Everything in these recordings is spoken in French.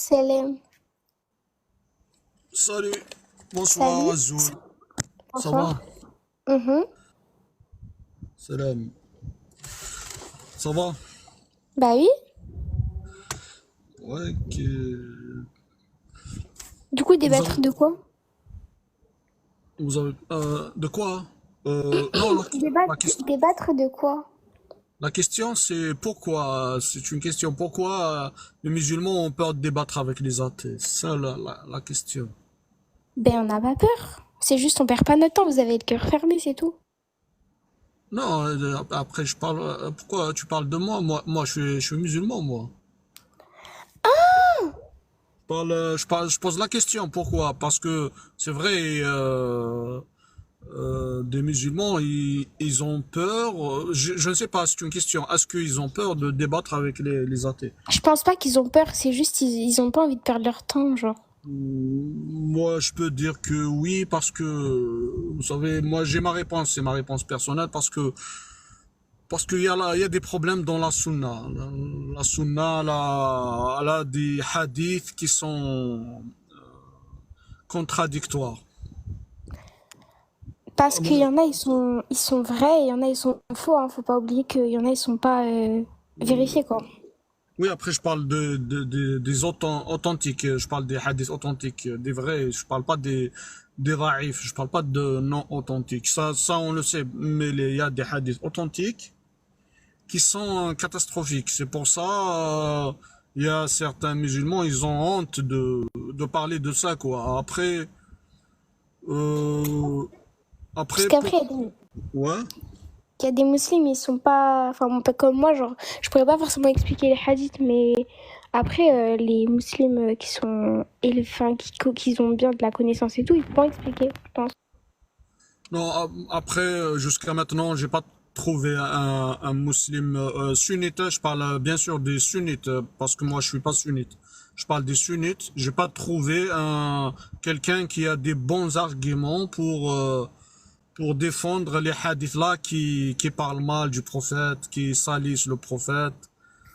Salam. Salut, bonsoir Salut. Azoul, ça Bonsoir. va? Mhm. Salam, ça va? Bah oui. Ouais, Du coup, vous avez, débattre de quoi? de quoi? Non, Débattre de quoi? la question c'est pourquoi, c'est une question, pourquoi les musulmans ont peur de débattre avec les athées? C'est ça la question. Ben, on n'a pas peur. C'est juste, on perd pas notre temps. Vous avez le cœur fermé, c'est tout. Non, après je parle, pourquoi tu parles de moi? Je suis musulman, moi. Je pose la question, pourquoi? Parce que c'est vrai, des musulmans, ils ont peur. Je ne sais pas, c'est une question. Est-ce qu'ils ont peur de débattre avec les athées? Je pense pas qu'ils ont peur. C'est juste, ils ont pas envie de perdre leur temps, genre. Moi, je peux dire que oui, parce que, vous savez, moi, j'ai ma réponse, c'est ma réponse personnelle, parce qu'il y a il y a des problèmes dans la sunna. La sunna, elle a des hadiths qui sont contradictoires. Parce qu'il y en a, ils sont vrais, et il y en a, ils sont faux. Hein. Faut pas oublier qu'il y en a, ils sont pas vérifiés, quoi. Oui, après, je parle des authentiques. Je parle des hadiths authentiques, des vrais. Je parle pas des raïfs. Je parle pas de non authentiques. Ça, on le sait. Mais il y a des hadiths authentiques qui sont catastrophiques. C'est pour ça, il y a certains musulmans, ils ont honte de parler de ça, quoi. Euh, Parce après, qu'après, ouais. il y a des musulmans, ils sont pas, enfin, pas comme moi, genre, je pourrais pas forcément expliquer les hadiths, mais après, les musulmans qui sont élevés, enfin, qui ont bien de la connaissance et tout, ils pourront expliquer, je pense. Non, après, jusqu'à maintenant, j'ai pas trouvé un musulman sunnite. Je parle bien sûr des sunnites, parce que moi, je suis pas sunnite. Je parle des sunnites. J'ai pas trouvé quelqu'un qui a des bons arguments pour défendre les hadiths là qui parlent mal du prophète, qui salissent le prophète.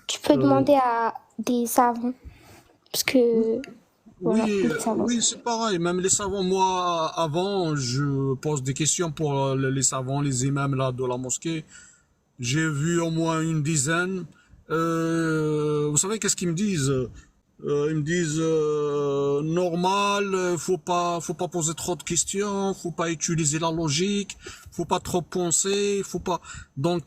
Tu peux Euh, demander à des savants, parce que, voilà, oui, des savants. oui, c'est pareil. Même les savants, moi, avant, je pose des questions pour les savants, les imams là de la mosquée. J'ai vu au moins une dizaine. Vous savez qu'est-ce qu'ils me disent? Ils me disent normal, faut pas poser trop de questions, faut pas utiliser la logique, faut pas trop penser, faut pas. Donc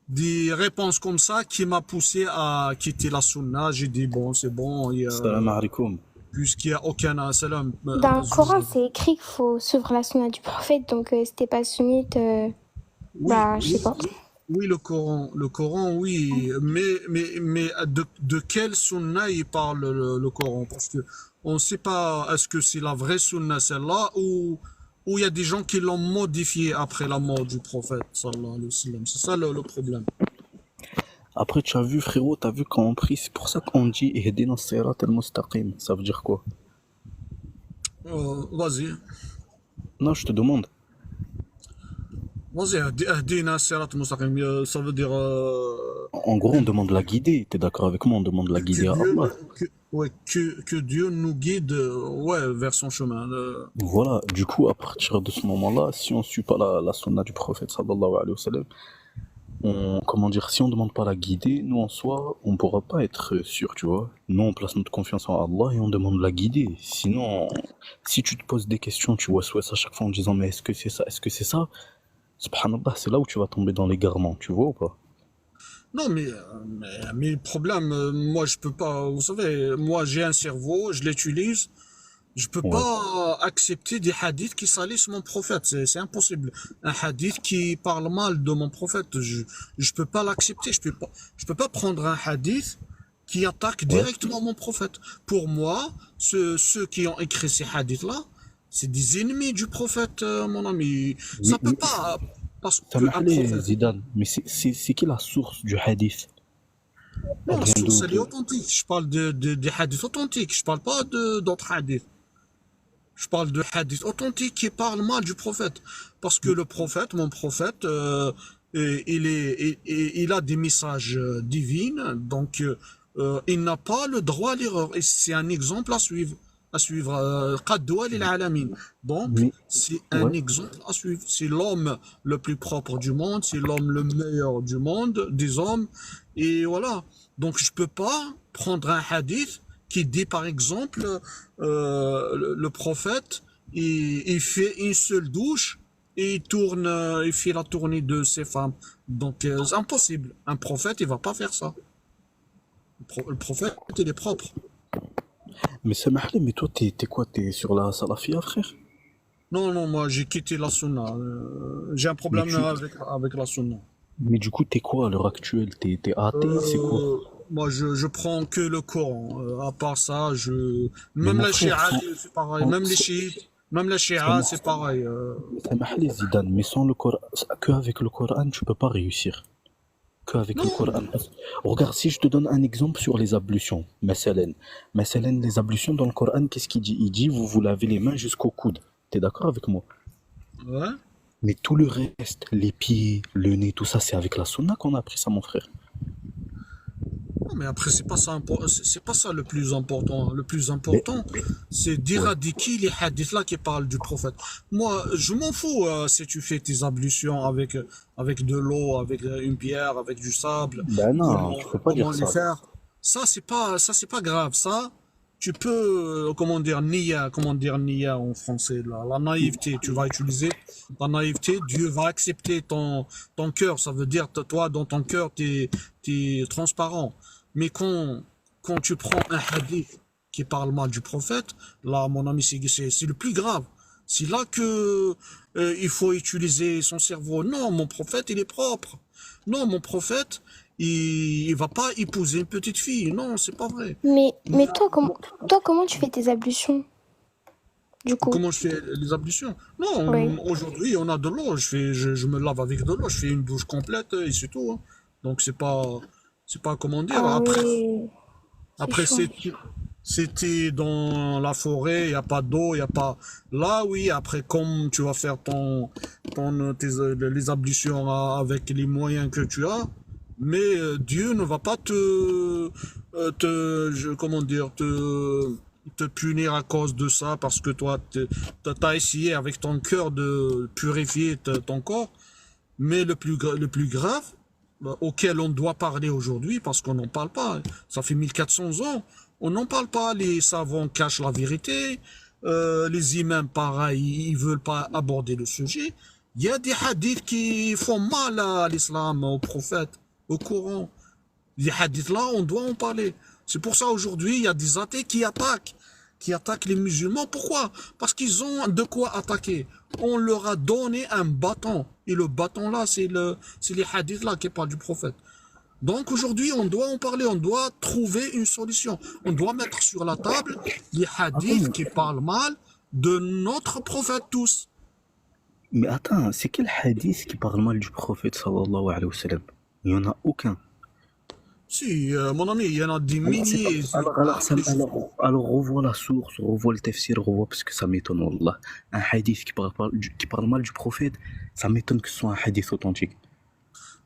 des réponses comme ça qui m'a poussé à quitter la sunna. J'ai dit bon, c'est bon, السلام عليكم. puisqu'il y a aucun salam. Dans le Coran, c'est écrit qu'il faut suivre la sunna du prophète, donc si t'es pas sunnite, Oui, bah, je sais oui, pas. oui, le Coran, oui, mais de quelle sunna il parle le Coran? Parce que on ne sait pas, est-ce que c'est la vraie sunna celle-là ou il y a des gens qui l'ont modifié après la mort du prophète, sallallahu alayhi wa sallam. C'est ça le problème. Après, tu as vu, frérot, t'as vu quand on prie, c'est pour ça qu'on dit Ihdina sirat al-mustaqim. Ça veut dire quoi? Vas-y, Non, je te demande. vas-y, Ahdina sirat mustaqim, ça veut dire En gros, on demande la guider. T'es d'accord avec moi? On demande la que guider à Dieu, Allah. ouais, que Dieu nous guide, ouais, vers son chemin. Voilà, du coup, à partir de ce moment-là, si on suit pas la sunna du prophète sallallahu alayhi wa sallam, comment dire, si on demande pas la guider, nous en soi, on pourra pas être sûr, tu vois. Nous, on place notre confiance en Allah et on demande la guider. Sinon, si tu te poses des questions, tu vois, soit à chaque fois en disant, mais est-ce que c'est ça, est-ce que c'est ça? Subhanallah, c'est là où tu vas tomber dans l'égarement, tu vois ou pas? Non, mais le problème, moi, je peux pas, vous savez, moi, j'ai un cerveau, je l'utilise, je peux Ouais. pas accepter des hadiths qui salissent mon prophète, c'est impossible. Un hadith qui parle mal de mon prophète, je peux pas l'accepter, je peux pas prendre un hadith qui attaque Ouais. directement mon prophète. Pour moi, ceux qui ont écrit ces hadiths-là, c'est des ennemis du prophète, mon ami. Ça peut Mais pas, parce qu'un Samahli, prophète. Zidane, mais c'est qui la source du hadith? Non, Elle la vient source, d'où? elle est authentique. Je parle des hadiths authentiques. Je parle pas d'autres hadiths. Je parle de hadiths authentiques qui parlent mal du prophète. Parce que le prophète, mon prophète, il a des messages divins. Donc, il n'a pas le droit à l'erreur. Et c'est un exemple à suivre. À suivre. Qadwa lil alamin. Donc, Mais, c'est un ouais. exemple à suivre. C'est l'homme le plus propre du monde, c'est l'homme le meilleur du monde, des hommes. Et voilà. Donc, je peux pas prendre un hadith qui dit, par exemple, le prophète, il fait une seule douche et il tourne, il fait la tournée de ses femmes. Donc, c'est impossible. Un prophète, il va pas faire ça. Le prophète, il est propre. Mais Samahli, mais toi, t'es quoi? T'es sur la salafia, frère? Non, non, moi, j'ai quitté la sunna. J'ai un Mais problème tu, avec la sunna. mais du coup, t'es quoi à l'heure actuelle? T'es athée? C'est quoi? Moi, je prends que le Coran. À part ça, Mais même mon la frère, Shia, c'est pareil. Même les chiites, même la Shia, c'est pareil. Samahli, Zidane, mais sans le Coran, qu'avec le Coran, tu peux pas réussir. Qu'avec le Non, Coran. Regarde, si je te donne un exemple sur les ablutions, Meselen, les ablutions dans le Coran, qu'est-ce qu'il dit? Il dit, vous vous lavez les mains jusqu'au coude. T'es d'accord avec moi? ouais. Mais tout le reste, les pieds, le nez, tout ça, c'est avec la sunna qu'on a appris ça, mon frère. Non, mais après, c'est pas ça, c'est pas ça le plus important. Le plus Mais, important, c'est ouais. d'éradiquer les hadiths là qui parlent du prophète. Moi, je m'en fous si tu fais tes ablutions avec de l'eau, avec une pierre, avec du sable, Ben non, tu peux pas comment dire les ça. faire. Ça, c'est pas grave. Ça, tu peux, comment dire niya en français, la naïveté. Tu vas utiliser la naïveté. Dieu va accepter ton cœur. Ça veut dire, toi, dans ton cœur, t'es transparent. Mais quand tu prends un hadith qui parle mal du prophète, là, mon ami, c'est le plus grave. C'est là que il faut utiliser son cerveau. Non, mon prophète, il est propre. Non, mon prophète, il va pas épouser une petite fille. Non, c'est pas vrai. Mais toi, comment tu fais tes ablutions, du coup? Comment je fais les ablutions? Oui. Non, aujourd'hui, on a de l'eau. Je me lave avec de l'eau. Je fais une douche complète et c'est tout, hein. Donc, c'est pas comment dire. Ah Après, oui, c'est Après, chaud. c'était dans la forêt, il n'y a pas d'eau, il n'y a pas. Là, oui, après, comme tu vas faire les ablutions avec les moyens que tu as, mais Dieu ne va pas comment dire, te punir à cause de ça, parce que toi, t'as essayé avec ton cœur de purifier ton corps. Mais le plus grave, auquel on doit parler aujourd'hui, parce qu'on n'en parle pas, hein. Ça fait 1400 ans, on n'en parle pas. Les savants cachent la vérité, les imams, pareil, ils veulent pas aborder le sujet. Il y a des hadiths qui font mal à l'islam, au prophète, au Coran. Les hadiths là, on doit en parler. C'est pour ça aujourd'hui, il y a des athées qui attaquent les musulmans. Pourquoi? Parce qu'ils ont de quoi attaquer. On leur a donné un bâton. Et le bâton là, c'est les hadiths là qui parlent du prophète. Donc aujourd'hui, on doit en parler, on doit trouver une solution. On doit mettre sur la table les hadiths Attends, qui parlent mal de notre prophète tous. mais attends, c'est quel hadith qui parle mal du prophète sallallahu alayhi wa sallam? Il n'y en a aucun. Si, mon ami, il y en a des Alors, c'est pas... milliers. alors, revois la source, revois le tafsir, revois parce que ça m'étonne, wallah. Un hadith qui parle mal du prophète, ça m'étonne que ce soit un hadith authentique.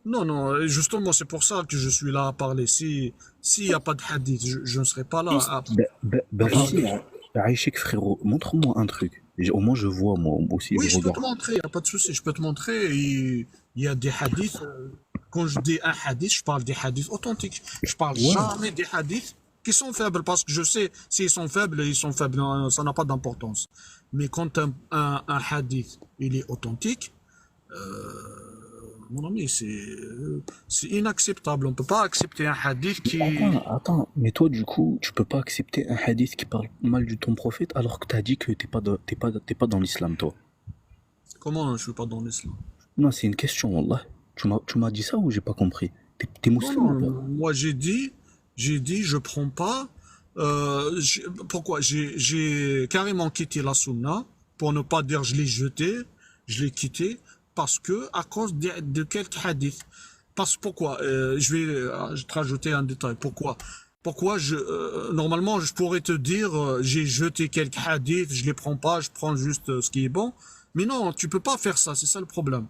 Non, non, justement, c'est pour ça que je suis là à parler. S'il n'y a pas de hadith, je ne serai pas là à Ben si, parler. hein. Aïchek, frérot, montre-moi un truc. Au moins je vois, moi aussi je Oui, je peux te regarde. montrer, il n'y a pas de souci, je peux te montrer. Il y a des hadiths. Quand je dis un hadith, je parle des hadiths authentiques. Je parle Ouais, jamais des hadiths qui sont faibles, parce que je sais, s'ils sont faibles, ils sont faibles, non, ça n'a pas d'importance. Mais quand un hadith, il est authentique, mon ami, c'est inacceptable. On ne peut pas accepter un hadith qui. attends, mais toi du coup, tu peux pas accepter un hadith qui parle mal du ton prophète alors que t'as dit que t'es pas dans l'islam, toi. Comment je ne suis pas dans l'islam? Non, c'est une question, wallah. Tu m'as dit ça ou j'ai pas compris? T'es Non, musulman ou non, pas? moi j'ai dit, je prends pas. Pourquoi? J'ai carrément quitté la sunna, pour ne pas dire je l'ai jeté, je l'ai quitté, parce que, à cause de quelques hadiths. Pourquoi? Je vais te rajouter un détail. Pourquoi normalement, je pourrais te dire, j'ai jeté quelques hadiths, je les prends pas, je prends juste ce qui est bon. Mais non, tu peux pas faire ça, c'est ça le problème.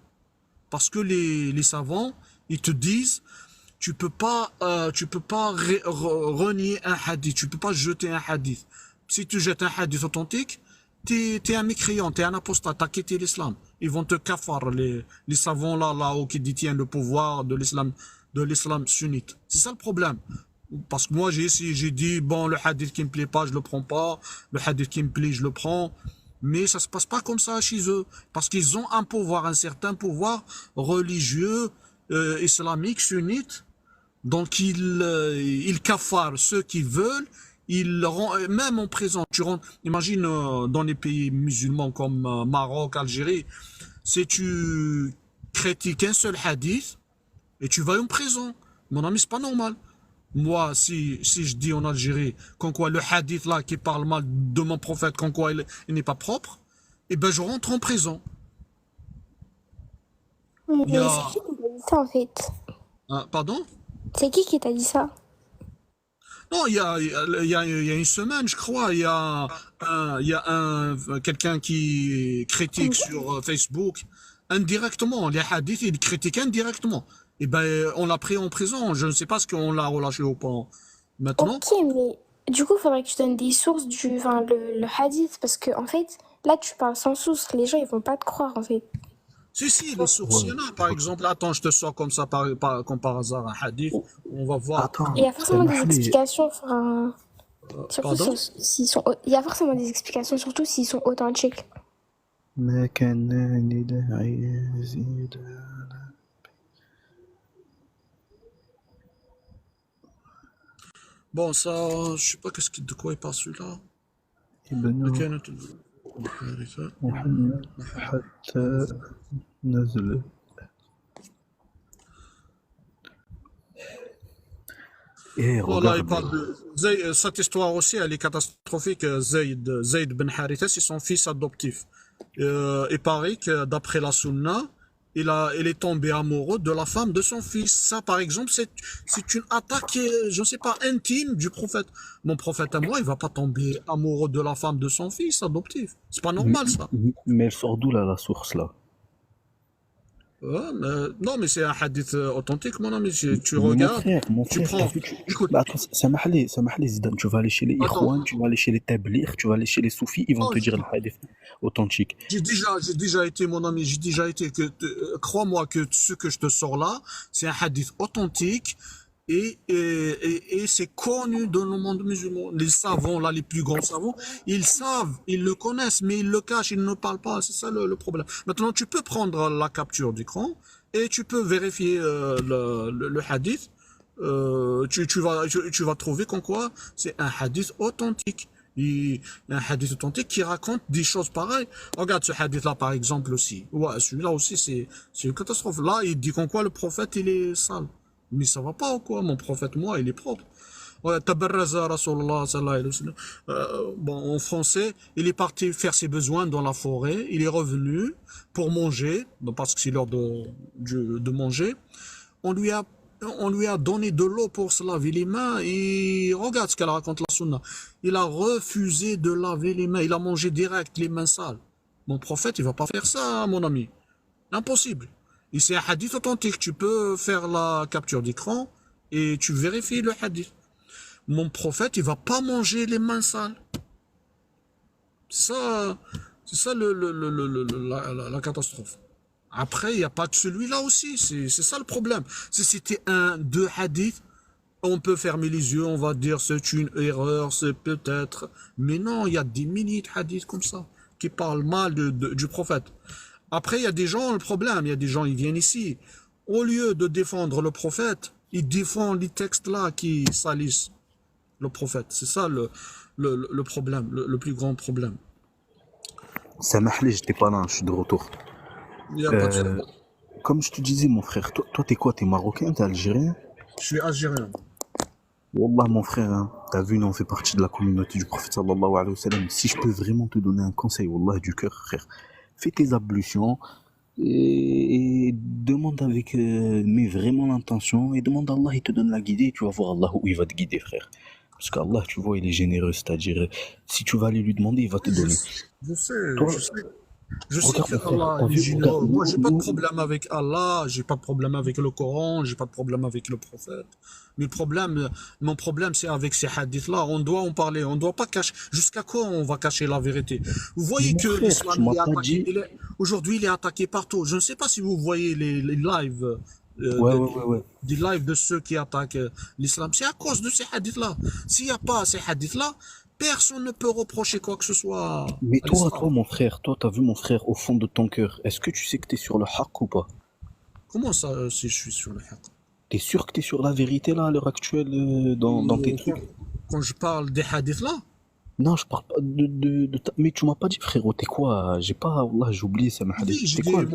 Parce que les savants, ils te disent, tu peux pas renier un hadith, tu peux pas jeter un hadith. Si tu jettes un hadith authentique, t'es un mécréant, t'es un apostat, t'as quitté l'islam. Ils vont te cafard, les savants là-haut qui détiennent le pouvoir de l'islam sunnite. C'est ça le problème. Parce que moi, j'ai dit, bon, le hadith qui me plaît pas, je le prends pas. Le hadith qui me plaît, je le prends. Mais ça se passe pas comme ça chez eux. Parce qu'ils ont un pouvoir, un certain pouvoir religieux, islamique, sunnite. Donc, ils cafarent ceux qui veulent. Même en prison, imagine dans les pays musulmans comme Maroc, Algérie, si tu critiques un seul hadith et tu vas en prison. Mon ami, c'est pas normal. Moi, si je dis en Algérie, comme quoi le hadith là qui parle mal de mon prophète, comme quoi il n'est pas propre, eh ben je rentre en prison. Il y Mais a, c'est qui t'a dit ça en fait? pardon? C'est qui t'a dit ça? Non, il y a une semaine, je crois, il y a quelqu'un qui critique sur Facebook indirectement. Les hadiths, il critique indirectement. Et ben, on l'a pris en prison. Je ne sais pas ce qu'on l'a relâché ou pas maintenant. Ok, mais du coup, il faudrait que tu donnes des sources le hadith, parce que en fait, là, tu parles sans source, les gens, ils vont pas te croire, en fait. Si, les sources, il y en a. Par exemple, attends, je te sors comme ça, comme par hasard, un hadith. On va voir. Attends, Et il y a forcément des سامحني. explications, enfin, surtout Pardon? s'ils sont, il y a forcément des explications, surtout s'ils sont authentiques. ما كان لداعي يزيد. Bon, ça, je sais pas de quoi il parle celui-là. ابن كانت الحارثة. محمد حتى نزل. ايه Bon, là, il regarde. parle de cette histoire aussi, elle est catastrophique. Zayd ben Haritha, c'est son fils adoptif. Il paraît que d'après la Sunna, il est tombé amoureux de la femme de son fils. Ça, par exemple, c'est une attaque, je ne sais pas, intime du prophète. Mon prophète à moi, il va pas tomber amoureux de la femme de son fils adoptif. C'est pas normal, ça. Mais elle sort d'où là la source là? Non, mais c'est un hadith authentique, mon ami. Tu Mon regardes, tu frère, prends. t'as vu que Écoute, bah, attends, سامحلي Zidane, tu vas aller chez les attends. Ikhwan, tu vas aller chez les Tabligh, tu vas aller chez les Soufis, ils vont Oh, te dire le hadith authentique. j'ai déjà été, mon ami, j'ai déjà été, crois-moi que ce que je te sors là, c'est un hadith authentique et c'est connu dans le monde musulman. Les savants, là, les plus grands savants, ils savent, ils le connaissent, mais ils le cachent, ils ne parlent pas. C'est ça le problème. Maintenant, tu peux prendre la capture d'écran et tu peux vérifier le hadith. Tu vas trouver qu'en quoi c'est un hadith authentique. Un hadith authentique qui raconte des choses pareilles. Regarde ce hadith-là, par exemple, aussi. Ouais, celui-là aussi, c'est une catastrophe. Là, il dit qu'en quoi le prophète, il est sale. Mais ça va pas ou quoi? Mon prophète, moi, il est propre. Ouais, Tabarraza Rasulullah sallallahu alayhi wa sallam. Bon, en français, il est parti faire ses besoins dans la forêt. Il est revenu pour manger, parce que c'est l'heure de manger. On lui a on lui a donné de l'eau pour se laver les mains et regarde ce qu'elle raconte la sunna. Il a refusé de laver les mains, il a mangé direct les mains sales. Mon prophète, il va pas faire ça, mon ami. Impossible. Et c'est un hadith authentique, tu peux faire la capture d'écran et tu vérifies le hadith. Mon prophète, il va pas manger les mains sales. C'est ça la catastrophe. Après, il n'y a pas de celui-là aussi. C'est ça le problème. Si c'était deux hadiths, on peut fermer les yeux, on va dire c'est une erreur, c'est peut-être. Mais non, il y a des milliers de hadiths comme ça qui parlent mal du prophète. Après, il y a des gens, le problème, il y a des gens, ils viennent ici. Au lieu de défendre le prophète, ils défendent les textes-là qui salissent le prophète. C'est ça le problème, le plus grand problème. سامحلي, j'étais pas là, je suis de retour. Il n'y a pas de souci. Comme je te disais, mon frère, toi t'es quoi? T'es marocain, t'es algérien? Je suis algérien. Wallah, mon frère, hein, t'as vu, nous on fait partie de la communauté du prophète sallallahu alayhi wa sallam. Si je peux vraiment te donner un conseil, wallah, du cœur, frère, fais tes ablutions et demande avec, mais vraiment l'intention, et demande à Allah, il te donne la guidée, et tu vas voir Allah où il va te guider, frère. Parce qu'Allah, tu vois, il est généreux, c'est-à-dire, si tu vas aller lui demander, il va te donner. Je sais, Toi, je sais. Je sais Regarde que mon frère, Allah t'as il est vu, regarde, généreux. Moi, j'ai pas de problème avec Allah, j'ai pas de problème avec le Coran, j'ai pas de problème avec le prophète. Mais mon problème, c'est avec ces hadiths-là. On doit en parler. On doit pas cacher. Jusqu'à quand on va cacher la vérité? Vous mais voyez mon que frère, l'islam, tu il m'as est pas attaqué. dit. Aujourd'hui, il est attaqué partout. Je ne sais pas si vous voyez les lives, euh, Ouais, de- ouais, de- ouais, ouais. des lives de ceux qui attaquent l'islam. C'est à cause de ces hadiths-là. S'il n'y a pas ces hadiths-là, personne ne peut reprocher quoi que ce soit Mais à l'islam. toi, mon frère, toi, t'as vu mon frère au fond de ton cœur. Est-ce que tu sais que t'es sur le haqq ou pas? Comment ça, si je suis sur le haqq? T'es sûr que t'es sur la vérité là, à l'heure actuelle, dans tes Quand, trucs? quand je parle des hadiths là, Non, je parle pas mais tu m'as pas dit, frérot, t'es quoi? J'ai pas, Wallah, j'ai oublié ça, m'a oui, j'ai T'es quoi? dit,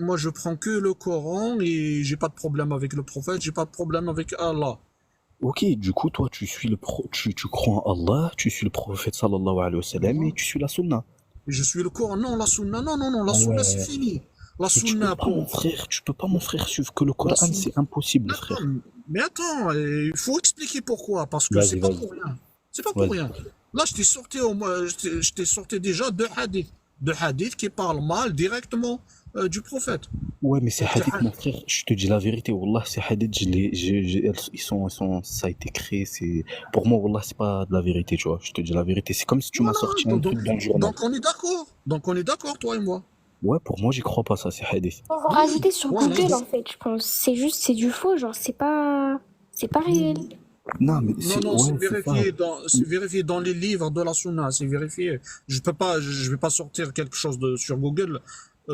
moi, je prends que le Coran et j'ai pas de problème avec le prophète, j'ai pas de problème avec Allah. Ok, du coup, toi, tu crois en Allah, tu suis le prophète sallallahu alayhi wa sallam et Voilà. tu suis la sunna. Et je suis le Coran. Non, la sunna, non, non, non, la Ah sunna, c'est ouais. fini. La Mais tu peux sunna pas, mon pour. frère, mon frère, suivre que le La Coran, sunna. c'est impossible, frère. Attends, mais attends, il faut expliquer pourquoi. Parce que c'est Vas-y, pas vas-y, pour rien. C'est pas pour vas-y. rien. Là, je t'ai sorti au moins, je t'ai sorti déjà deux hadiths. Deux hadiths qui parlent mal directement du prophète. Ouais, mais ces Donc, hadiths, mon frère, je te dis la vérité, Wallah, ces hadiths, ils sont, ça a été créé, pour moi, Wallah, c'est pas de la vérité, tu vois, je te dis la vérité. C'est comme si tu m'as voilà, sorti un truc dans le journal. donc on est d'accord. Donc on est d'accord, toi et moi. Ouais, pour moi, j'y crois pas, ça, ces hadiths. On va Oui, rajouter sur voilà. Google en fait, je pense. C'est juste, c'est du faux, genre c'est pas réel. Non, mais Non, non, ouais, c'est ça. c'est vérifié dans les livres de la Sunna, c'est vérifié. Je vais pas sortir quelque chose sur Google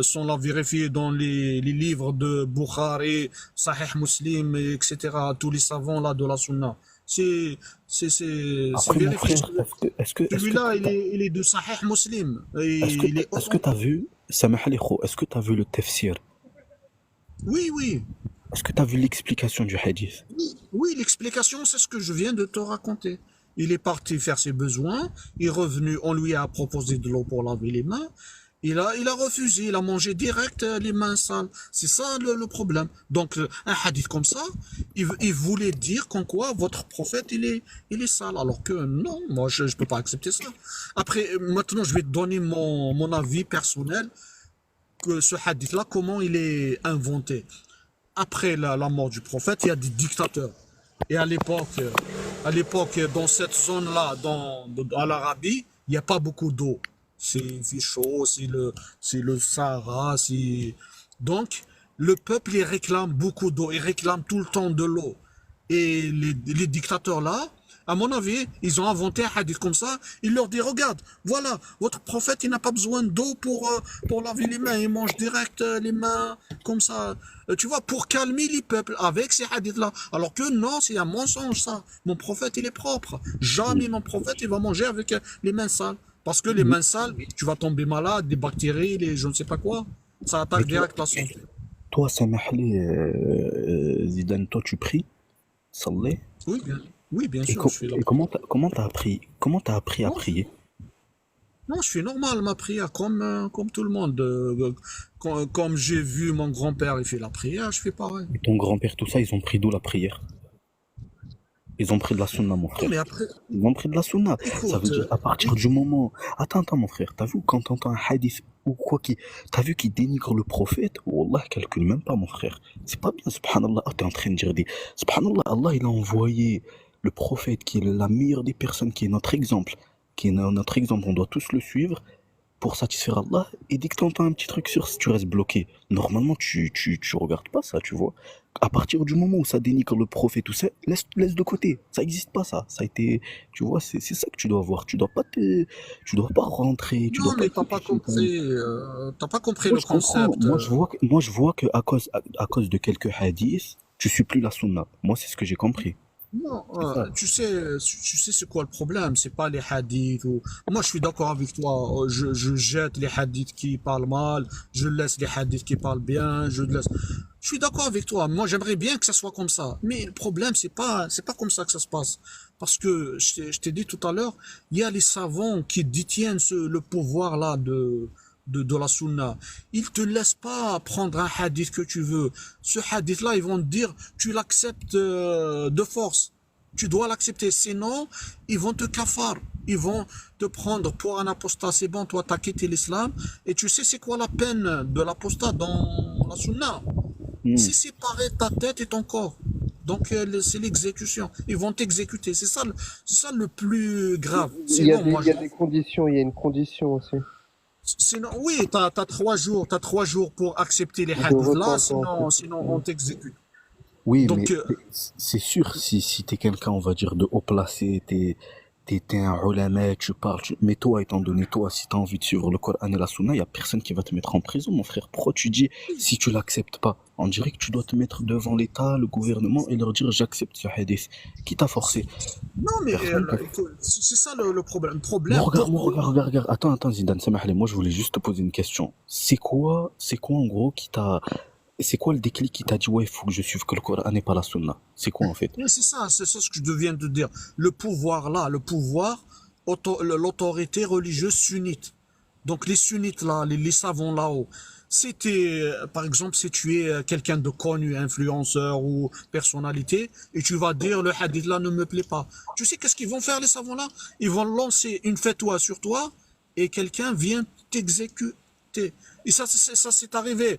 sans la vérifier dans les livres de Bukhari, Sahih Muslim, etc. Tous les savants là de la Sunna. C'est Après, mon vérifié. frère, Celui-là, il est de Sahih Muslim. Et il est est-ce que t'as authentique. vu, Samah Alikho, est-ce que t'as vu le tafsir? Oui, oui. Est-ce que t'as vu l'explication du hadith? Oui, l'explication, c'est ce que je viens de te raconter. Il est parti faire ses besoins, il est revenu, on lui a proposé de l'eau pour laver les mains, il a refusé, il a mangé direct les mains sales. C'est ça le problème. Donc, un hadith comme ça, il voulait dire qu'en quoi votre prophète, il est sale. Alors que non, moi, je ne peux pas accepter ça. Après, maintenant, je vais te donner mon avis personnel, que ce hadith-là, comment il est inventé. Après la mort du prophète, il y a des dictateurs. Et à l'époque, dans cette zone-là, à l'Arabie, il n'y a pas beaucoup d'eau. C'est chaud, c'est le Sahara, donc, le peuple, il réclame beaucoup d'eau, il réclame tout le temps de l'eau. Et les dictateurs là, à mon avis, ils ont inventé un hadith comme ça. Ils leur disent, regarde, voilà, votre prophète, il n'a pas besoin d'eau pour laver les mains. Il mange direct les mains, comme ça. Tu vois, pour calmer les peuples avec ces hadiths-là. Alors que non, c'est un mensonge, ça. Mon prophète, il est propre. Jamais mon prophète, il va manger avec les mains sales. Parce que les mains sales, tu vas tomber malade, des bactéries, je ne sais pas quoi. Ça Mais attaque direct la santé. toi, Samah Ali, Zidane, toi, tu pries, sallah. Oui, bien sûr, je suis là. Et comment t'as appris à Non, prier? non, je suis normal, ma prière, comme tout le monde. Comme j'ai vu mon grand-père, il fait la prière, je fais pareil. Et ton grand-père, tout ça, ils ont pris d'où la prière? Ils ont pris de la sunna, mon Non, frère. mais après, Ils ont pris de la sunna. Ça veut écoute, dire, à partir du moment... Attends, mon frère, t'as vu, quand t'entends un hadith ou quoi t'as vu qu'il dénigre le prophète? Wallah, calcule même pas, mon frère. C'est pas bien, subhanallah. Ah, t'es en train de dire subhanallah, Allah, il a envoyé le prophète qui est la meilleure des personnes, qui est notre exemple. Qui est notre exemple, on doit tous le suivre pour satisfaire Allah. Et dès que t'entends un petit truc sur si tu restes bloqué, normalement, tu regardes pas ça, tu vois. À partir du moment où ça dénigre le prophète, tout ça, laisse de côté. Ça existe pas, ça. Ça a été, tu vois, c'est ça que tu dois voir. Tu dois pas rentrer, tu dois non, pas mais écouter quelqu'un. t'as pas compris Moi, le je comprends. concept. Moi, je vois que à cause de quelques hadiths, tu suis plus la sunna. Moi, c'est ce que j'ai compris. Non, C'est ça. tu sais c'est quoi le problème, c'est pas les hadiths ou... Moi, je suis d'accord avec toi, je jette les hadiths qui parlent mal, je laisse les hadiths qui parlent bien, je laisse... Je suis d'accord avec toi, moi j'aimerais bien que ça soit comme ça, mais le problème, c'est pas comme ça que ça se passe. Parce que, je t'ai dit tout à l'heure, il y a les savants qui détiennent le pouvoir là de la sunna. Ils te laissent pas prendre un hadith que tu veux. Ce hadith-là, ils vont te dire, tu l'acceptes de force. Tu dois l'accepter, sinon, ils vont te cafard. Ils vont te prendre pour un apostat. C'est bon, toi, t'as quitté l'islam. Et tu sais, c'est quoi la peine de l'apostat dans la sunna? Hmm. C'est séparer ta tête et ton corps. Donc, c'est l'exécution. Ils vont t'exécuter. C'est ça le plus grave. Sinon, moi, Il y a des conditions, il y a une condition aussi sinon, oui, t'as 3 jours pour accepter les de hadiths là, repentance. sinon on t'exécute. Oui, mais Donc, c'est sûr, si t'es quelqu'un, on va dire, de haut placé, t'es un ulama, tu parles, mais toi, étant donné, toi, si t'as envie de suivre le Coran et la Sunna, y a personne qui va te mettre en prison, mon frère. Pourquoi tu dis, si tu l'acceptes pas? On dirait que tu dois te mettre devant l'État, le gouvernement, et leur dire, j'accepte ce hadith. Qui t'a forcé? non, mais Personne t'a. c'est ça le problème. Le Moi, problème, regarde, moi, pourquoi? regarde. Attends, Zidane, Samahli, moi, je voulais juste te poser une question. C'est quoi, en gros, c'est quoi le déclic qui t'a dit, ouais, il faut que je suive que le Coran et pas la Sunna? C'est quoi, en fait? Oui, c'est ça ce que je viens de dire. Le pouvoir là, l'autorité religieuse sunnite. Donc les sunnites là, les savants là-haut. Par exemple, si tu es quelqu'un de connu, influenceur ou personnalité, et tu vas dire le hadith là ne me plaît pas. Tu sais qu'est-ce qu'ils vont faire les savants là? Ils vont lancer une fatwa sur toi et quelqu'un vient t'exécuter. Et ça c'est arrivé.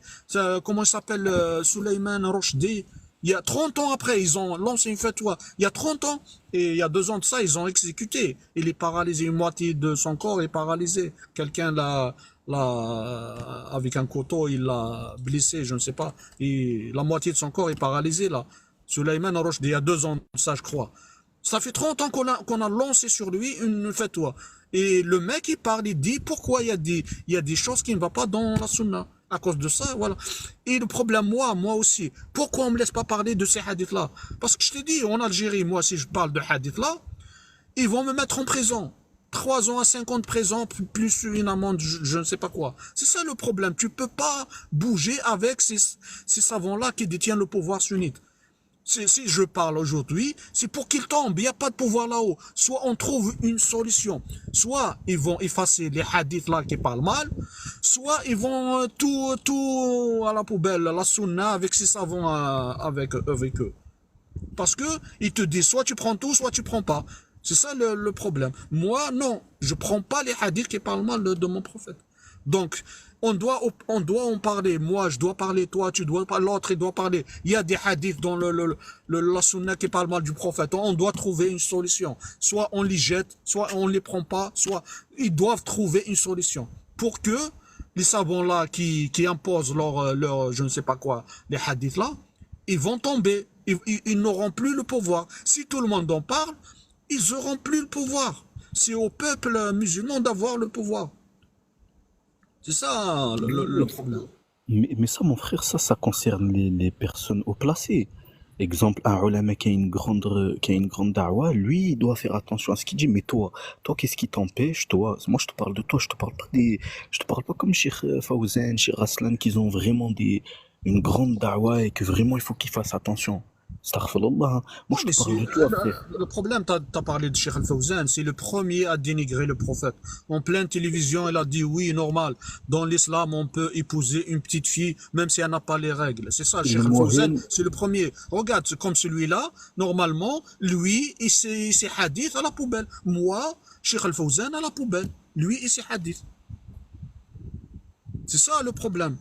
Comment il s'appelle Suleiman Rochdi. Il y a 30 ans après, ils ont lancé une fatwa. Il y a 30 ans, et il y a 2 ans de ça, ils ont exécuté. Il est paralysé, une moitié de son corps est paralysé. Quelqu'un avec un couteau, il l'a blessé, je ne sais pas. Et la moitié de son corps est paralysé, là. Suleiman Rochdi, il y a 2 ans de ça, je crois. Ça fait 30 ans qu'on a lancé sur lui une fatwa. Et le mec, il parle, il dit pourquoi il y a des choses qui ne vont pas dans la sunna. À cause de ça, voilà. Et le problème, moi aussi, pourquoi on me laisse pas parler de ces hadiths-là? Parce que je t'ai dit, en Algérie, moi, si je parle de hadiths-là, ils vont me mettre en prison. 3 ans à 5 ans de prison, plus une amende, je ne sais pas quoi. C'est ça le problème. Tu peux pas bouger avec ces savants-là qui détiennent le pouvoir sunnite. Si je parle aujourd'hui, c'est pour qu'ils tombent. Il n'y a pas de pouvoir là-haut. Soit on trouve une solution. Soit ils vont effacer les hadiths là qui parlent mal. Soit ils vont tout à la poubelle, la sunna avec ces savants avec eux. Parce que ils te disent soit tu prends tout, soit tu prends pas. C'est ça le problème. Moi, non. Je prends pas les hadiths qui parlent mal de mon prophète. Donc, on doit en parler. Moi, je dois parler. Toi, tu dois parler. L'autre, il doit parler. Il y a des hadiths dans la sunna qui parlent mal du prophète. On doit trouver une solution. Soit on les jette, soit on les prend pas, soit ils doivent trouver une solution. Pour que les savants là qui imposent je ne sais pas quoi, les hadiths là, ils vont tomber. Ils n'auront plus le pouvoir. Si tout le monde en parle, ils n'auront plus le pouvoir. C'est au peuple musulman d'avoir le pouvoir. C'est ça le problème. Mais ça, mon frère, ça concerne les personnes haut placées. Exemple, un ulama qui a une grande da'wa, lui, il doit faire attention à ce qu'il dit. Mais toi, qu'est-ce qui t'empêche, toi? Moi, je te parle de toi, je te parle pas comme Cheikh Fawzan, Cheikh Raslan, qui ont vraiment une grande da'wa et que vraiment il faut qu'ils fassent attention. Astaghfirullah, hein. Moi, Non, je mais te parle de toi, frère. le problème, t'as parlé de Cheikh Al-Fawzan, c'est le premier à dénigrer le prophète. En pleine télévision, il a dit oui, normal. Dans l'islam, on peut épouser une petite fille, même si elle n'a pas les règles. C'est ça, Le Cheikh Al-Fawzan, Mohim, c'est le premier. Regarde, c'est comme celui-là, normalement, lui et ses hadiths à la poubelle. Moi, Cheikh Al-Fawzan à la poubelle. Lui et ses hadiths. C'est ça le problème.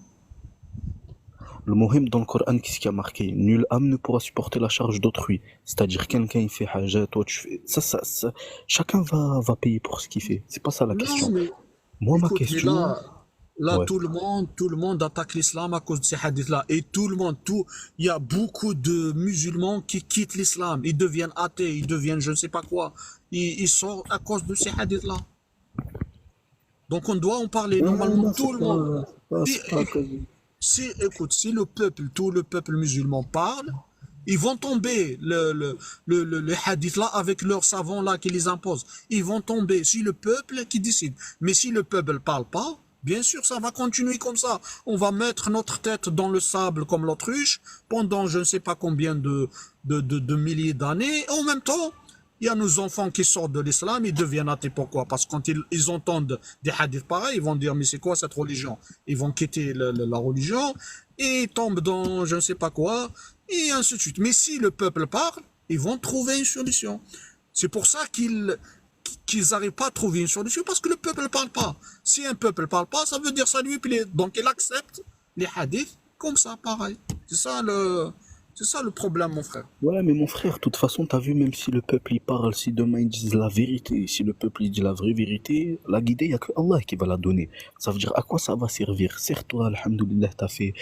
Le Mohim dans le Coran, qu'est-ce qui a marqué? Nul âme ne pourra supporter la charge d'autrui. C'est-à-dire, quelqu'un, il fait haja, toi, tu fais. Chacun va payer pour ce qu'il fait. C'est pas ça la Non, question. mais Moi, ma écoute, mais question. là, Ouais. tout le monde attaque l'islam à cause de ces hadiths-là. Et il y a beaucoup de musulmans qui quittent l'islam. Ils deviennent athées, ils deviennent je ne sais pas quoi. Ils sortent à cause de ces hadiths-là. Donc on doit en parler. Normalement, Non, tout le monde. Si, c'est pas à cause écoute, si tout le peuple musulman parle, ils vont tomber le hadith là avec leurs savants là qui les imposent. Ils vont tomber. Si le peuple qui décide. Mais si le peuple parle pas, bien sûr, ça va continuer comme ça. On va mettre notre tête dans le sable comme l'autruche pendant je ne sais pas combien de milliers d'années. En même temps, il y a nos enfants qui sortent de l'islam, ils deviennent athées. Pourquoi? Parce que quand ils entendent des hadiths pareils, ils vont dire, mais c'est quoi cette religion? Ils vont quitter la religion et ils tombent dans je ne sais pas quoi, et ainsi de suite. Mais si le peuple parle, ils vont trouver une solution. C'est pour ça qu'ils n'arrivent pas à trouver une solution parce que le peuple ne parle pas. Si un peuple ne parle pas, ça veut dire ça lui plaît. Donc il accepte les hadiths comme ça, pareil. C'est ça le problème, mon frère. Ouais, mais mon frère, de toute façon, t'as vu, même si le peuple il parle, si demain ils disent la vérité, si le peuple il dit la vraie vérité, la guidée, il n'y a que Allah qui va la donner. Ça veut dire à quoi ça va servir? Certes, toi, alhamdoulilah, t'as fait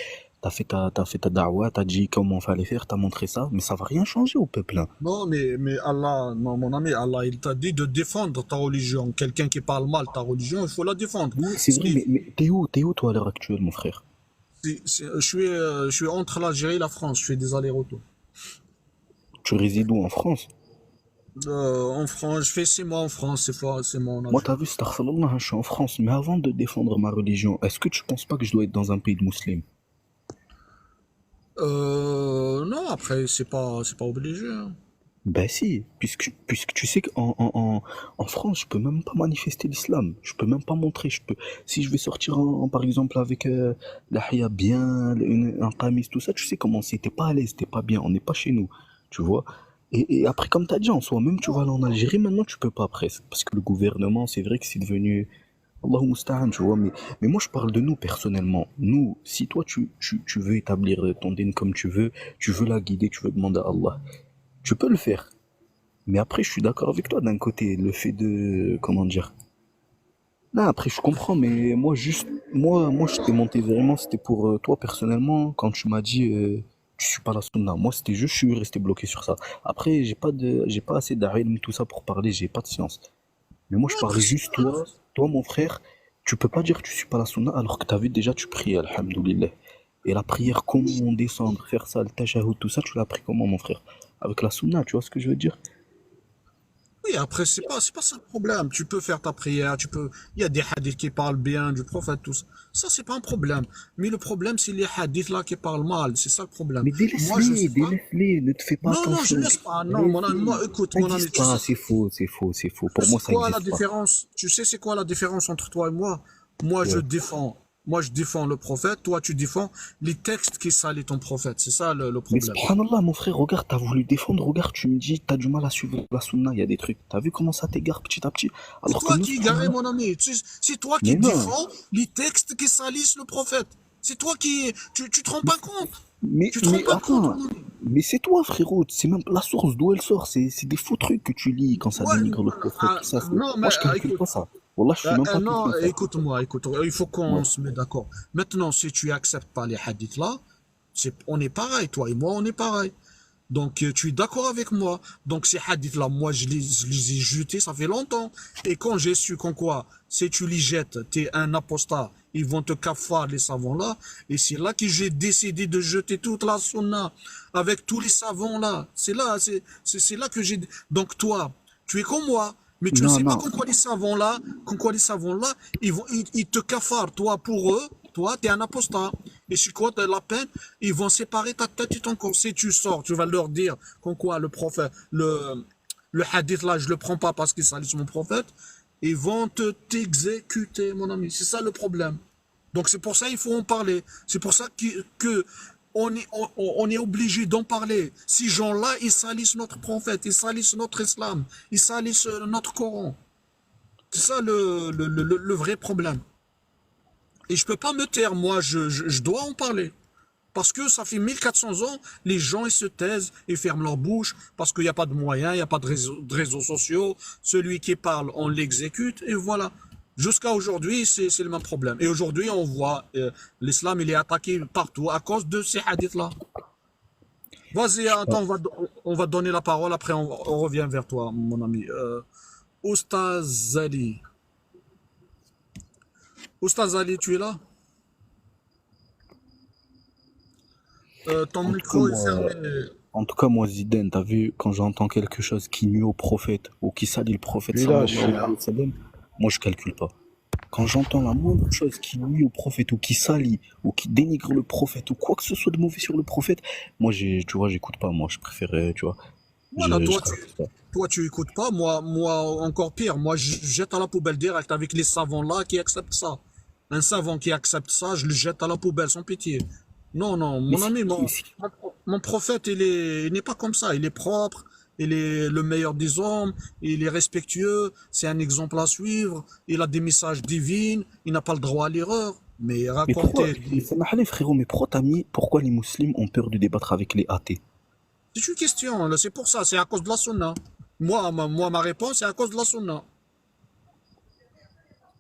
ta da'wah, t'as dit comment fallait faire, t'as montré ça, mais ça va rien changer au peuple, hein. Non, mais Allah, non, mon ami, Allah, il t'a dit de défendre ta religion. Quelqu'un qui parle mal ta religion, il faut la défendre. Oui, c'est vrai, mais t'es où, toi, à l'heure actuelle, mon frère? Je suis entre l'Algérie et la France, je fais des allers-retours. Tu résides où, en France? En France, je fais 6 mois en France, 6 mois en Moi, Algérie. t'as vu, astaghfirullah, je suis en France, mais avant de défendre ma religion, est-ce que tu penses pas que je dois être dans un pays de musulmans? Non, après, c'est pas obligé, hein. Ben si, puisque tu sais en France, je peux même pas manifester l'islam, je peux même pas montrer, si je vais sortir par exemple avec la haya bien, un tamis, tout ça, tu sais comment c'est, t'es pas à l'aise, t'es pas bien, on n'est pas chez nous, tu vois. Et après, comme t'as dit en soi, même tu vas aller en Algérie, maintenant tu peux pas presque, parce que le gouvernement, c'est vrai que c'est devenu, Allahu musta'an, tu vois, mais moi je parle de nous personnellement. Nous, si toi tu veux établir ton dîn comme tu veux la guider, tu veux demander à Allah, tu peux le faire. Mais après, je suis d'accord avec toi d'un côté, le fait de, comment dire. Non, après, je comprends, mais moi, juste, moi, je t'ai monté vraiment, c'était pour toi personnellement, quand tu m'as dit, tu suis pas la sunna. Moi, c'était juste, je suis resté bloqué sur ça. Après, j'ai pas assez d'arilm, tout ça pour parler, j'ai pas de science. Mais moi, je Ouais, parlais après, juste toi, mon frère, tu peux pas dire que tu suis pas la sunna alors que t'as vu déjà, tu pries, alhamdoulilah. Et la prière, comment descendre, faire ça, le tashahhud, tout ça, tu l'as appris comment, mon frère? Avec la sunna, tu vois ce que je veux dire? oui, après, c'est pas ça le problème. Tu peux faire ta prière, il y a des hadiths qui parlent bien du prophète, tout ça. Ça, c'est pas un problème. Mais le problème, c'est les hadiths là qui parlent mal. C'est ça le problème. Mais Moi, je sais pas. délaisse-les, ne te fais pas Non, je attention. laisse pas. Non, mon ami, Laisse-les. moi, écoute, Ça mon ami, existe pas, c'est faux, c'est faux, c'est faux. Pour moi, ça existe pas. Tu sais c'est quoi la différence entre toi et moi? Moi, Ouais. moi, je défends le prophète. Toi, tu défends les textes qui salissent ton prophète. C'est ça le Mais problème. subhanallah, mon frère, regarde, t'as voulu défendre, regarde, tu me dis, t'as du mal à suivre la sunna, il y a des trucs. T'as vu comment ça t'égare petit à petit? C'est Alors que toi nous, qui es garé, subhanallah, mon ami. C'est toi qui mais non. défends les textes qui salissent le prophète. C'est toi qui... Tu te rends pas compte. Tu te rends Mais pas compte, attends, mon ami. mais c'est toi, frérot, c'est même la source d'où elle sort, c'est des faux trucs que tu lis quand ça Ouais, dénigre le prophète, tout ça. non, mais Moi, je calcule écoute. pas ça. Wallah, je suis même pas Non, calcul ça. écoute-moi, il faut Ouais. qu'on se mette d'accord. Maintenant, si tu acceptes pas les hadiths là, on est pareil, toi et moi, on est pareil. Donc, tu es d'accord avec moi. Donc, ces hadiths-là, moi, je les ai jetés, ça fait longtemps. Et quand j'ai su qu'en quoi, si tu les jettes, t'es un apostat, ils vont te cafard, les savants-là. Et c'est là que j'ai décidé de jeter toute la sunna avec tous les savants-là. C'est là que j'ai... Donc, toi, tu es comme moi. Mais tu ne Non, sais pas non, qu'en quoi les savants-là, ils te cafardent, toi, pour eux. Toi, tu es un apostat. Et c'est quoi de la peine? Ils vont séparer ta tête et ton corps. Si tu sors, tu vas leur dire qu'en quoi le prophète, le hadith là, je le prends pas parce qu'il salisse mon prophète. Ils vont t'exécuter, mon ami. C'est ça le problème. Donc c'est pour ça qu'il faut en parler. C'est pour ça que on est obligé d'en parler. Ces gens-là, ils salissent notre prophète, ils salissent notre islam, ils salissent notre Coran. C'est ça le vrai problème. Et je peux pas me taire, moi, je dois en parler. Parce que ça fait 1400 ans, les gens ils se taisent et ferment leur bouche parce qu'il n'y a pas de moyens, il n'y a pas de réseaux sociaux. Celui qui parle, on l'exécute et voilà. Jusqu'à aujourd'hui, c'est le même problème. Et aujourd'hui, on voit l'islam, il est attaqué partout à cause de ces hadiths-là. Vas-y, je sais pas. attends, on va donner la parole, après on revient vers toi, mon ami. Oustaz Ali. Oustaz Ali, tu es là? Ton En tout cas, micro est fermé. moi, En tout cas, moi, Zidane, t'as vu, quand j'entends quelque chose qui nuit au prophète ou qui salit le prophète, Je sallallahu suis alayhi là. wa sallam, moi, je calcule pas. Quand j'entends la moindre chose qui nuit au prophète ou qui salit ou qui dénigre le prophète ou quoi que ce soit de mauvais sur le prophète, moi, tu vois, j'écoute pas. Moi, je préfère, tu vois, Voilà, je calcule pas. toi, tu écoutes pas. Moi, encore pire. Moi, je jette à la poubelle direct avec les savants là qui acceptent ça. Un savant qui accepte ça, je le jette à la poubelle sans pitié. Non, non, Mais mon c'est ami, qui, c'est- mon prophète, il n'est pas comme ça. Il est propre. il est le meilleur des hommes, il est respectueux, c'est un exemple à suivre, il a des messages divins, il n'a pas le droit à l'erreur. Mais Mais pourquoi, raconter, ça m'a allé, frérot, mais pourquoi t'as mis, pourquoi les musulmans ont peur de débattre avec les athées? c'est une question, là, c'est pour ça, c'est à cause de la sunna. Ma réponse, c'est à cause de la sunna.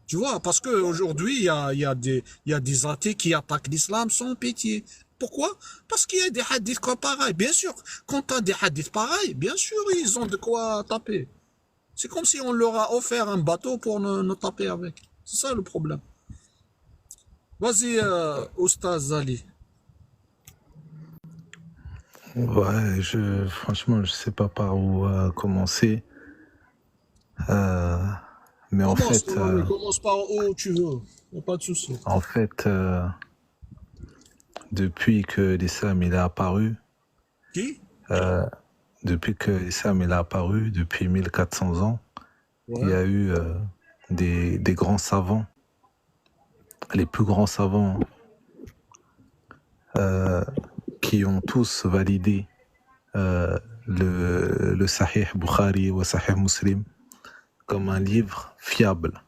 Tu vois, parce qu'aujourd'hui, il y a des athées qui attaquent l'islam sans pitié. Pourquoi? Parce qu'il y a des hadiths comme pareils. Bien sûr, quand tu as des hadiths pareils, bien sûr, ils ont de quoi taper. C'est comme si on leur a offert un bateau pour nous taper avec. C'est ça le problème. Vas-y, Oustaz Ali. Ouais, franchement, je sais pas par où commencer. Euh, mais Commence, mon ami, commence par où tu veux. Il n'y a pas de souci. en fait, depuis que l'islam il est apparu, Qui? euh, depuis 1400 ans, il y Ouais. a eu des grands savants, les plus grands savants, euh, qui ont tous validé le Sahih Bukhari ou Sahih Muslim comme un livre fiable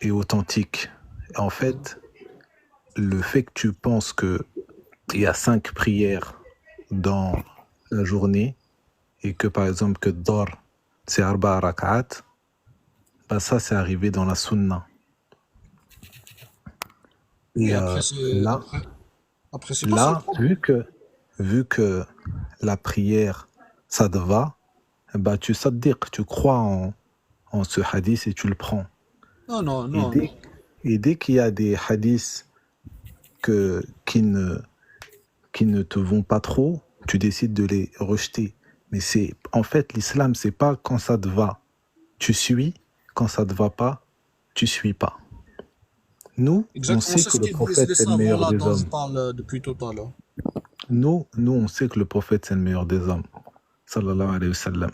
et authentique. En fait, le fait que tu penses qu'il y a 5 prières dans la journée et que par exemple que Dor c'est Arba Rak'at, bah ça c'est arrivé dans la Sunna. Et Et après, là, après, c'est pas ça le là problème. vu que la prière ça te va, bah tu saddiq, tu crois en ce hadith et tu le prends. Non, non, Et non, dès, non. et dès qu'il y a des hadiths qui ne te vont pas trop, tu décides de les rejeter. Mais en fait, l'islam, c'est pas quand ça te va, tu suis, quand ça te va pas, tu suis pas. Nous, on Exactement, sait c'est que ce le qu'ils disent prophète, les c'est le savants meilleur là des dont je hommes. parle depuis tout à l'heure. Nous, on sait que le prophète, c'est le meilleur des hommes. Sallallahu alayhi wa sallam.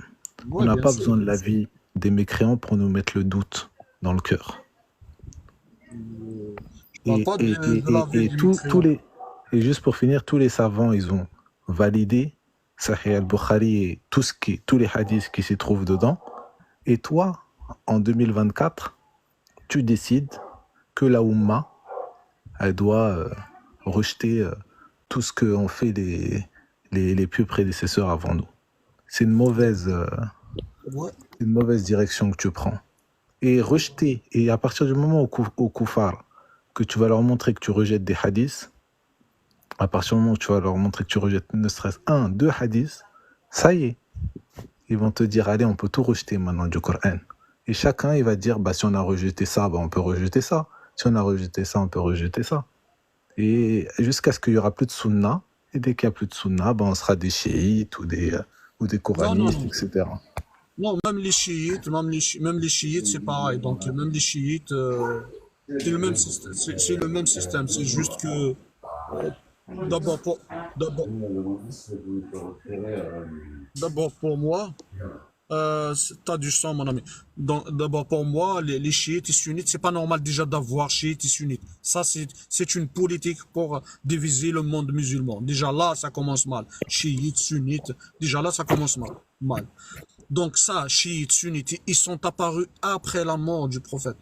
On Oui, n'a bien pas sûr, besoin de bien sûr. l'avis des mécréants pour nous mettre le doute dans le cœur. Je parle Et, pas et, de et, la vie et, et du tous mécréant. et juste pour finir, tous les savants, ils ont validé Sahih al-Bukhari et tous les hadiths qui s'y trouvent dedans. Et toi, en 2024, tu décides que la Ummah, elle doit rejeter tout ce qu'ont fait les pieux prédécesseurs avant nous. C'est Ouais. une mauvaise direction que tu prends. Et rejeter, et à partir du moment au koufar, que tu vas leur montrer que tu rejettes des hadiths, à partir du moment où tu vas leur montrer que tu rejettes ne serait-ce un, deux hadiths, ça y est, ils vont te dire, allez, on peut tout rejeter maintenant du Coran. Et chacun, il va dire, bah, si on a rejeté ça, bah, on peut rejeter ça. Si on a rejeté ça, on peut rejeter ça. Et jusqu'à ce qu'il n'y aura plus de sunna. Et dès qu'il n'y a plus de sunna, bah, on sera des chiites ou des Non, non, coranistes, non. etc. Non, même les chiites, c'est pareil. Donc, même les chiites, c'est le même système. C'est le même système. C'est juste que, euh, d'abord pour, d'abord, d'abord pour moi, t'as du sang, mon ami. D'abord, pour moi, les chiites et sunnites, c'est pas normal déjà d'avoir chiites et sunnites. Ça, c'est une politique pour diviser le monde musulman. Déjà là, ça commence mal. Chiites, sunnites, déjà là, ça commence mal. Donc ça, chiites, sunnites, ils sont apparus après la mort du prophète.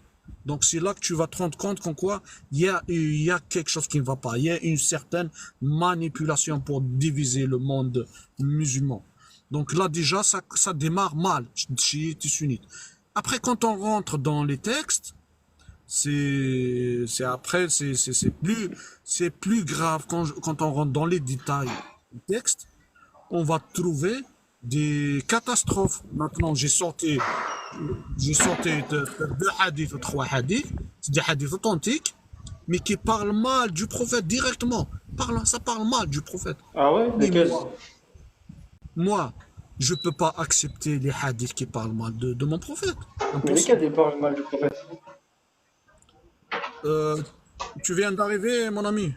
Donc c'est là que tu vas te rendre compte qu'en quoi il y a quelque chose qui ne va pas. Il y a une certaine manipulation pour diviser le monde musulman. Donc là déjà, ça démarre mal, chiites et sunnites. Après, quand on rentre dans les textes, c'est plus grave quand on rentre dans les détails du texte. On va trouver des catastrophes. Maintenant, j'ai sorti deux hadiths ou trois hadiths, c'est des hadiths authentiques, mais qui parlent mal du prophète directement. Ça parle mal du prophète. Ah ouais? Mais Lesquels? moi, je peux pas accepter les hadiths qui parlent mal de mon prophète. Mais lesquels Impossible. ils parlent mal du prophète? Euh, tu viens d'arriver, mon ami.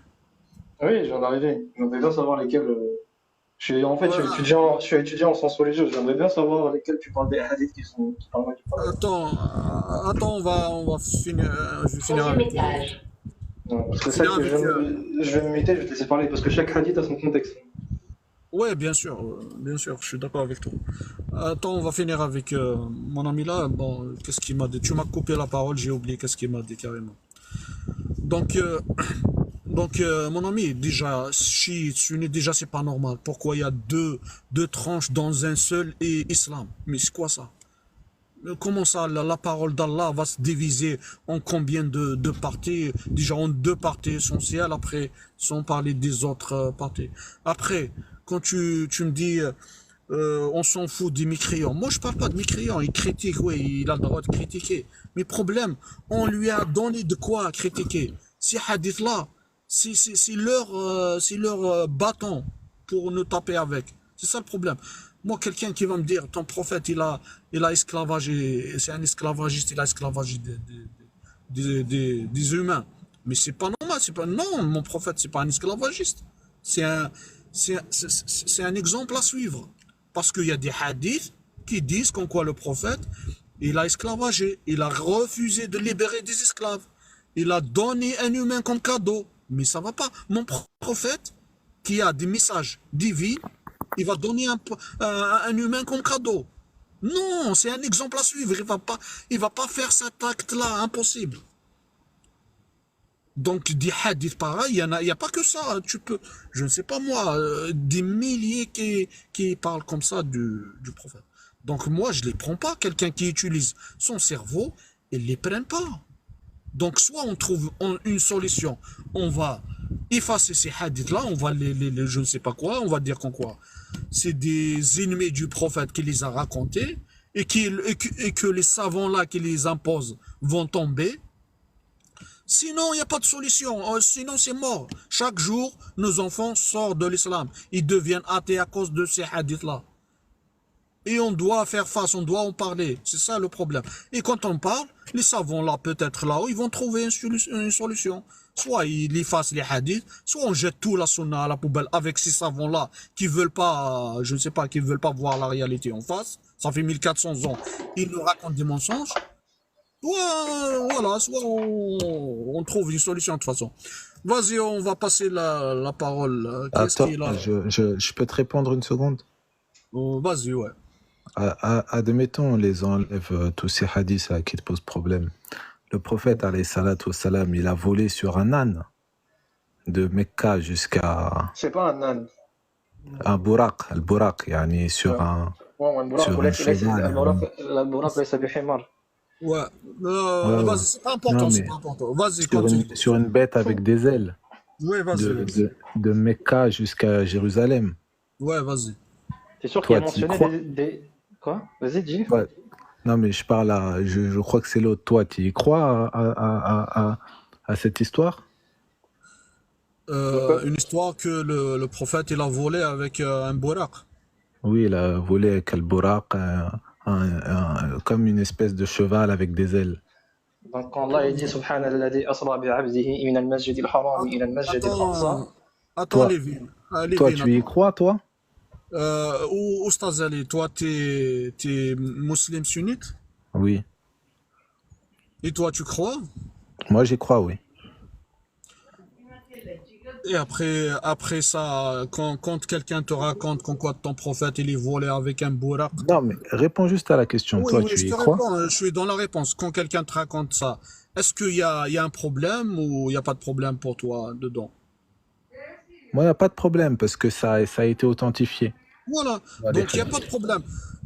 Oui, j'en arrivais. J'aimerais bien savoir lesquels. En fait, Voilà. je suis étudiant en sciences religieuses. J'aimerais bien savoir lesquels tu parles des hadiths qui parlent mal du prophète. Attends, on va finir. Je vais finir Deuxième avec toi. étage. Non, parce que ça Finir que avec. je vais me muter, je vais te laisser parler parce que chaque hadith a son contexte. Ouais, bien sûr, je suis d'accord avec toi. Attends, on va finir avec mon ami là. Bon, qu'est-ce qu'il m'a dit? Tu m'as coupé la parole, j'ai oublié qu'est-ce qu'il m'a dit carrément. Donc, mon ami, déjà, chiite, sunni, déjà, c'est pas normal. Pourquoi il y a deux tranches dans un seul islam? Mais c'est quoi ça? Comment ça, la parole d'Allah va se diviser en combien de parties? Déjà en deux parties essentielles, après, sans parler des autres parties. Après, quand tu me dis, on s'en fout des mécréants. Moi, je parle pas de mécréants. Il critique, oui, il a le droit de critiquer. Mais problème, on lui a donné de quoi critiquer. Ces hadiths-là, c'est leur bâton pour nous taper avec. C'est ça le problème. Moi, quelqu'un qui va me dire, ton prophète, il a esclavagé, c'est un esclavagiste, il a esclavagé des humains. Mais c'est pas normal, c'est pas, non, mon prophète, c'est pas un esclavagiste. C'est un, c'est un exemple à suivre. Parce qu'il y a des hadiths qui disent qu'en quoi le prophète, il a esclavagé, il a refusé de libérer des esclaves. Il a donné un humain comme cadeau. Mais ça va pas. Mon prophète, qui a des messages divins, il va donner un humain comme cadeau. Non, c'est un exemple à suivre. Il va pas faire cet acte-là, impossible. Donc, des hadiths pareils, il y a pas que ça. Tu peux, je ne sais pas moi, des milliers qui parlent comme ça du prophète. Donc, moi, je les prends pas. Quelqu'un qui utilise son cerveau, ils les prennent pas. Donc, soit on trouve une solution, on va effacer ces hadiths-là, on va je ne sais pas quoi, on va dire qu'en quoi. C'est des ennemis du prophète qui les a racontés et que les savants-là qui les imposent vont tomber. Sinon, il n'y a pas de solution. Sinon, c'est mort. Chaque jour, nos enfants sortent de l'islam. Ils deviennent athées à cause de ces hadiths-là. Et on doit faire face, on doit en parler. C'est ça le problème. Et quand on parle, les savants là, peut-être là-haut, ils vont trouver une solution. Soit ils effacent les hadiths, soit on jette tout la sunna à la poubelle avec ces savants-là qui veulent pas, je ne sais pas, qui veulent pas voir la réalité en face. Ça fait 1400 ans. Ils nous racontent des mensonges. Soit, voilà, soit on trouve une solution de toute façon. Vas-y, on va passer la parole. Qu'est-ce Attends, qui est là? je peux te répondre une seconde? Vas-y, ouais. Admettons, on les enlève tous ces hadiths là, qui te posent problème. Le prophète, alayhi salatu wassalam, il a volé sur un âne de Mecca jusqu'à C'est pas un âne. un buraq, le buraq, yani sur un sur un cheval. البراق ليس بحمار. Ouais, Ouais, ouais. vas-y, c'est pas important, Non, c'est mais pas important. Vas-y, sur continue. sur une bête avec des ailes Ouais, vas-y. de Mecca jusqu'à Jérusalem. Ouais, vas-y. C'est sûr qu'il y a Toi, tu y mentionné crois? des... Quoi? Vas-y, dis. Ouais. Non, mais je parle à, je crois que c'est l'autre. Toi, tu y crois à cette histoire? Une histoire que le prophète, il a volé avec un buraq. Oui, il a volé avec le buraq, comme une espèce de cheval avec des ailes. Donc quand Allah il dit Subhanalladhi asra bi'abdihi min al-masjid al-haram ila al-masjid al-aqsa. Attends, Toi, Lévin. toi, Lévin, tu y attends. crois, toi? Oustaz Ali, toi, t'es musulman sunnite? Oui. Et toi, tu crois? Moi, j'y crois, oui. Et après ça, quand quelqu'un te raconte qu'en quoi ton prophète, il est volé avec un buraq. Non, mais réponds juste à la question. Oui, Toi, oui, tu je y te crois? réponds, je suis dans la réponse. Quand quelqu'un te raconte ça, est-ce qu'il y a un problème ou il n'y a pas de problème pour toi dedans? Moi, il n'y a pas de problème parce que ça a été authentifié. Voilà, Dans les donc il n'y a pas de hadiths. problème.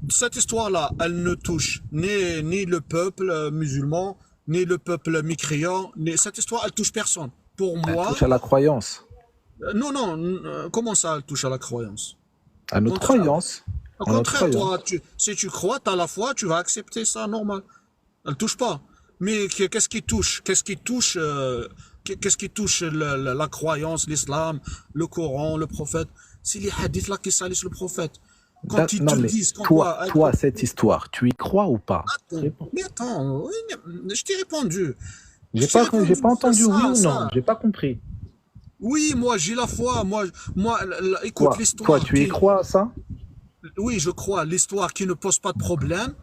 Cette histoire-là, elle ne touche ni le peuple musulman, ni le peuple mécréant. Cette histoire, elle touche personne. Pour Elle moi, touche à la croyance. non, non, comment ça, elle touche à la croyance? À Au notre contraire. croyance. Au À notre contraire, toi, croyance. si tu crois, tu as la foi, tu vas accepter ça normal. Elle touche pas. Mais qu'est-ce qui touche? Qu'est-ce qui touche la croyance, l'islam, le Coran, le prophète? C'est les hadiths là qui salissent le prophète. Quand ils Non, te mais disent qu'en toi, quoi, toi, cette histoire, tu y crois ou pas? attends, Réponds. mais attends, oui, je t'ai répondu. J'ai Je t'ai pas répondu, entendu oui ou non. ça. J'ai pas compris. Oui, moi j'ai la foi. Moi, écoute Toi, l'histoire tu y crois à ça? oui, je crois, l'histoire qui ne pose pas de problème.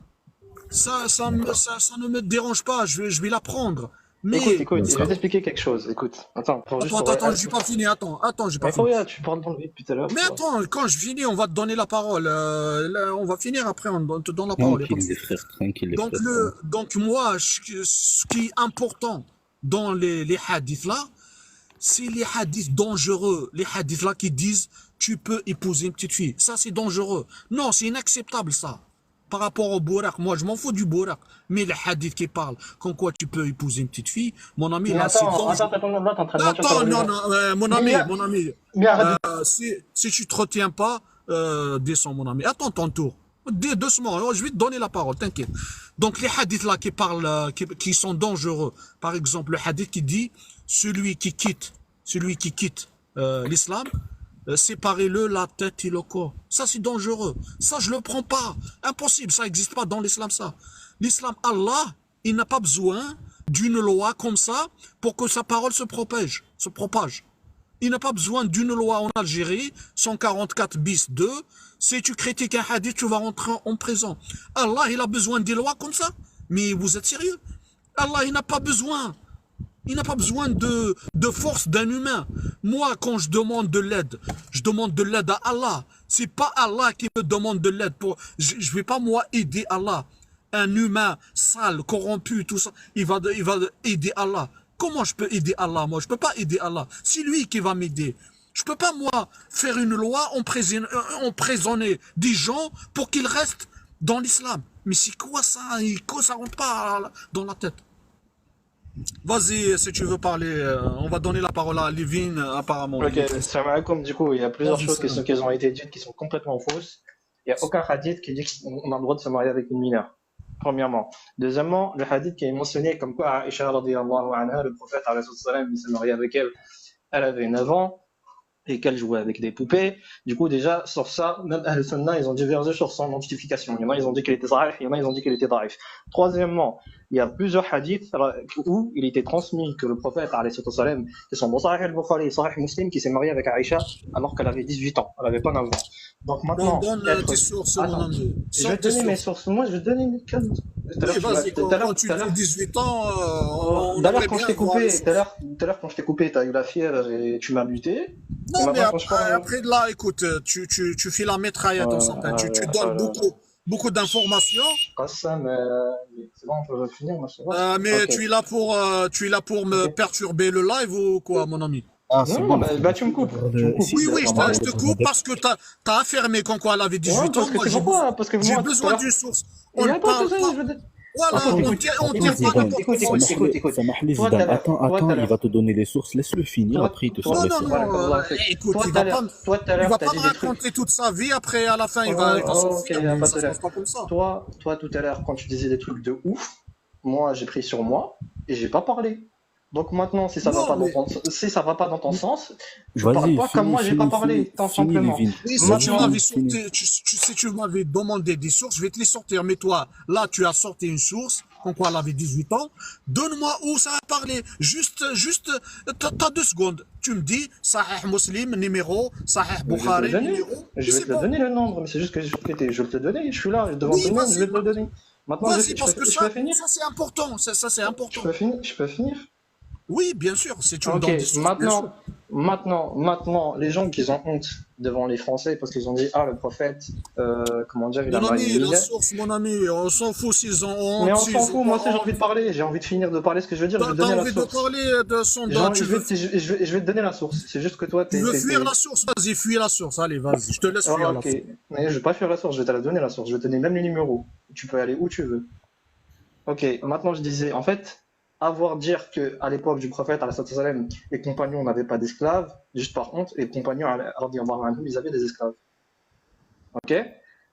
Ça ne me dérange pas, je vais l'apprendre. Mais, Écoute, je vais D'accord. t'expliquer quelque chose. Écoute, attends, attends, j'ai pas fini, j'ai pas Mais fini. regarde, tu parles dans le vide depuis tout à l'heure. Mais toi. attends, quand je finis, on va te donner la parole. Là, on va finir après, on te donne la parole. Y a pas de Tranquille, les souci. frères, tranquille, les frères. Donc moi, ce qui est important dans les hadiths là, c'est les hadiths dangereux. Les hadiths là qui disent tu peux épouser une petite fille. Ça, c'est dangereux. Non, c'est inacceptable ça. Par rapport au bourrak, moi je m'en fous du bourrak. Mais les hadiths qui parlent comme quoi tu peux épouser une petite fille, mon ami, Mais là, c'est dangereux. là, t'es en train de mentir sur Attends, la non, religion. non, Mais, mon ami, mais arrête si tu te retiens pas, descends, mon ami. Attends ton tour. Doucement, je vais te donner la parole, t'inquiète. Donc, les hadiths là qui parlent, qui sont dangereux. Par exemple, le hadith qui dit celui qui quitte l'islam, séparez-le la tête et le corps. Ça, c'est dangereux. Ça, je le prends pas. Impossible, ça n'existe pas dans l'islam, ça. L'islam, Allah, il n'a pas besoin d'une loi comme ça pour que sa parole se propage. Il n'a pas besoin d'une loi en Algérie, 144 bis 2. Si tu critiques un hadith, tu vas rentrer en prison. Allah, il a besoin des lois comme ça. Mais vous êtes sérieux? Allah, il n'a pas besoin. Il n'a pas besoin de force d'un humain. Moi, quand je demande de l'aide, je demande de l'aide à Allah. C'est pas Allah qui me demande de l'aide. Je vais pas, moi, aider Allah. Un humain sale, corrompu, tout ça, il va aider Allah. Comment je peux aider Allah, moi? Je peux pas aider Allah. C'est lui qui va m'aider. Je peux pas, moi, faire une loi, emprisonner des gens pour qu'ils restent dans l'islam. Mais c'est quoi ça? Ça rentre pas dans la tête. Vas-y, si tu veux parler, on va donner la parole à Lévin, apparemment. Ok, salam alaikum. Du coup, il y a plusieurs choses qui ont été dites qui sont complètement fausses. Il n'y a aucun hadith qui dit qu'on a le droit de se marier avec une mineure. Premièrement. Deuxièmement, le hadith qui est mentionné comme quoi Aïcha radiyallahu anha, le prophète alayhi salam, il s'est marié avec elle, elle avait 9 ans et qu'elle jouait avec des poupées. Du coup, déjà, sur ça, même Ahl Sunnah, ils ont divergé sur son identification. Il y en a, ils ont dit qu'il était sahih, il y en a, ils ont dit qu'il était daif. Troisièmement, il y a plusieurs hadiths où il était transmis que le prophète, alayhi salam, que son bon Sahih al-Bukhari et Sahih Muslim, qui s'est marié avec Aïcha alors qu'elle avait 18 ans. Elle n'avait pas 9 ans. Donc maintenant, donne tes sources, mon ami. je vais te donner mes sources. Moi, je vais te donner mes calmes. Oui, vas-y, quand tu as 18 ans, on Tout à l'heure, aimerait quand bien je t'ai voir coupé, les sources. tout à l'heure, quand je t'ai coupé, t'as eu la fièvre et tu m'as buté. Et Non, mais maintenant, quand je parle, après là, écoute, tu fais la mitraillette au centre. Tu donnes beaucoup d'informations, Qassam, c'est bon, on peut finir, moi, c'est bon. mais Ok. tu es là pour me Ok. perturber le live ou quoi, mon ami? Ah, c'est Non, bon. bah, tu me coupes. Tu me coupes. Si, Oui, c'est oui, je vraiment- te coupe parce que t'as affirmé qu'en quoi elle avait 18 Ouais, ans. parce que Moi, c'est pourquoi? Parce que j'ai moi, tout à besoin l'heure. d'une source. Et On ne attends, parle attends, pas. je veux dire. Voilà, Attends, on écoute, tient écoute, pas écoute, n'importe écoute, comment. écoute. Ça marche les Toi, tout à Zidane. l'heure, toi, tout à Attends, il l'heure. va te donner les sources. Laisse-le finir, Toi, après il te toi, sort les Non, sources. Voilà, écoute, toi, il tout à va l'heure, pas t'as me dit des trucs. raconter toute sa vie, après, à la fin, il va Ok, s'enfuir, y a mais pas ça de se passe souci. pas comme ça. Toi, tout à l'heure, quand tu disais des trucs de ouf, moi, j'ai pris sur moi et j'ai pas parlé. Donc maintenant, si ça va Non, pas mais si ça va pas dans ton sens, tu parles Vas-y, pas comme moi, j'ai pas parlé, tout finis, simplement. Lévin. oui, si tu Maintenant, m'avais Finis. sorti, si tu m'avais demandé des sources, je vais te les sortir. Mais toi, là, tu as sorti une source, comme quoi elle avait 18 ans. Donne-moi où ça a parlé. Juste, t'as 2 secondes. Tu me dis, Sahih Muslim, numéro, Sahih je vais te le Bukhari, donner. numéro. Je vais C'est te le bon. donner le nombre, mais c'est juste que je vais te le donner. Je suis là, devant Oui, tout le monde, je vais vas-y, te le donner. Maintenant, vas-y, parce que je peux finir? ça c'est important. Ça, c'est important. Je peux finir? Oui, bien sûr, si tu me Ok, donnes des sources, bien sûr. maintenant, les gens qui ont honte devant les Français parce qu'ils ont dit, ah, le prophète, comment dire, il a Mon marié ami, une la mineure. source, mon ami, on s'en fout s'ils ont honte, Mais on s'ils s'en ont fout, moi pas aussi j'ai envie honte. de parler, j'ai envie de finir de parler ce que je veux dire, je vais te T'as donner la envie de source. parler de son Je vais te donner la source, c'est juste que toi, tu veux fuir la source, vas-y, fuis la source, allez, vas-y, je te laisse fuir Ah, la ok, source. mais je vais pas fuir la source, je vais te la donner la source, je vais te donner même les numéros. Tu peux aller où tu veux. Ok, maintenant je disais, en fait, dire que à l'époque du prophète, alayhi salam, les compagnons n'avaient pas d'esclaves, juste par honte, les compagnons, radiyallahu anhum, ils avaient des esclaves. Ok?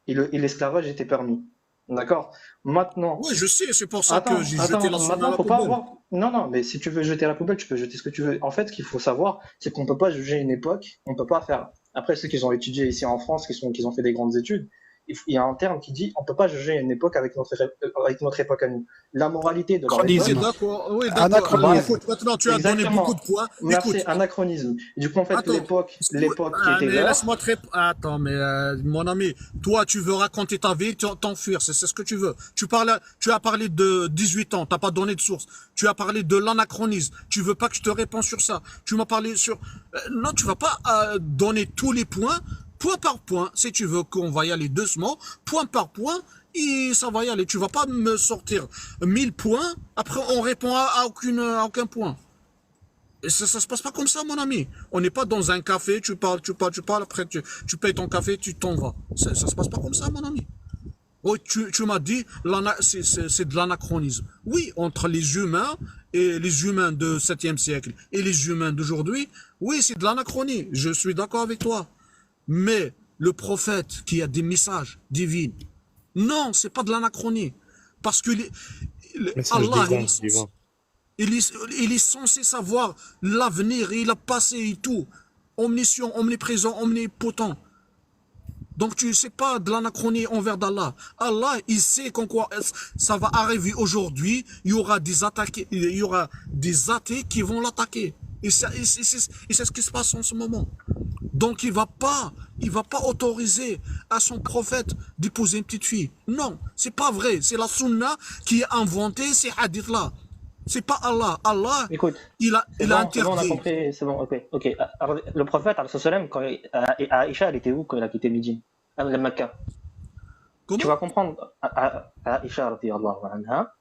Et l'esclavage était permis. D'accord? Maintenant, Oui, je sais, c'est pour ça que j'ai jeté la source à maintenant, la faut pas poubelle. avoir. Non, non, mais si tu veux jeter à la poubelle, tu peux jeter ce que tu veux. En fait, ce qu'il faut savoir, c'est qu'on peut pas juger une époque, on peut pas faire. Après, ceux qui ont étudié ici en France, qui ont fait des grandes études, il y a un terme qui dit on ne peut pas juger une époque avec notre époque à nous. La moralité de leur époque. D'accord, oui, d'accord. Anachronisme. Écoute, maintenant, tu as donné Exactement. beaucoup de points. Merci, Écoute, anachronisme. Du coup, en fait, attends. l'époque qui était Mais là. laisse-moi te répondre. Attends, mais mon ami, toi, tu veux raconter ta vie, t'enfuir, c'est ce que tu veux. Tu as parlé de 18 ans, t'as pas donné de source. Tu as parlé de l'anachronisme. Tu veux pas que je te réponde sur ça. Tu m'as parlé sur. Non, tu vas pas donner tous les points, point par point. Si tu veux qu'on va y aller doucement, point par point. Et ça va y aller. Tu vas pas me sortir 1000 points. Après, on répond à aucun point. Et ça se passe pas comme ça, mon ami. On n'est pas dans un café, tu parles, après tu payes ton café, tu t'en vas. Ça se passe pas comme ça, mon ami. Oui, tu m'as dit, c'est de l'anachronisme. Oui, entre les humains et les humains de 7e siècle et les humains d'aujourd'hui, oui, c'est de l'anachronie. Je suis d'accord avec toi. Mais le prophète qui a des messages divins, non, c'est pas de l'anachronie. Parce que Allah, il est censé savoir l'avenir, il a passé et tout. Omniscient, omniprésent, omnipotent. Donc tu sais pas de l'anachronie envers d'Allah. Allah, il sait qu'en quoi ça va arriver aujourd'hui, il y aura des athées qui vont l'attaquer. Et c'est ce qui se passe en ce moment. Donc il va pas autoriser à son prophète d'épouser une petite fille. Non, c'est pas vrai. C'est la sunna qui a inventé ces hadiths-là. C'est pas Allah. Allah, Écoute, il a c'est bon, interdit. on a compris, c'est bon, ok. Alors, le prophète, quand Aïcha, elle était où quand elle a quitté Médine? La Mecca. Comment? Tu vas comprendre, Aïcha, radiyallahu anha,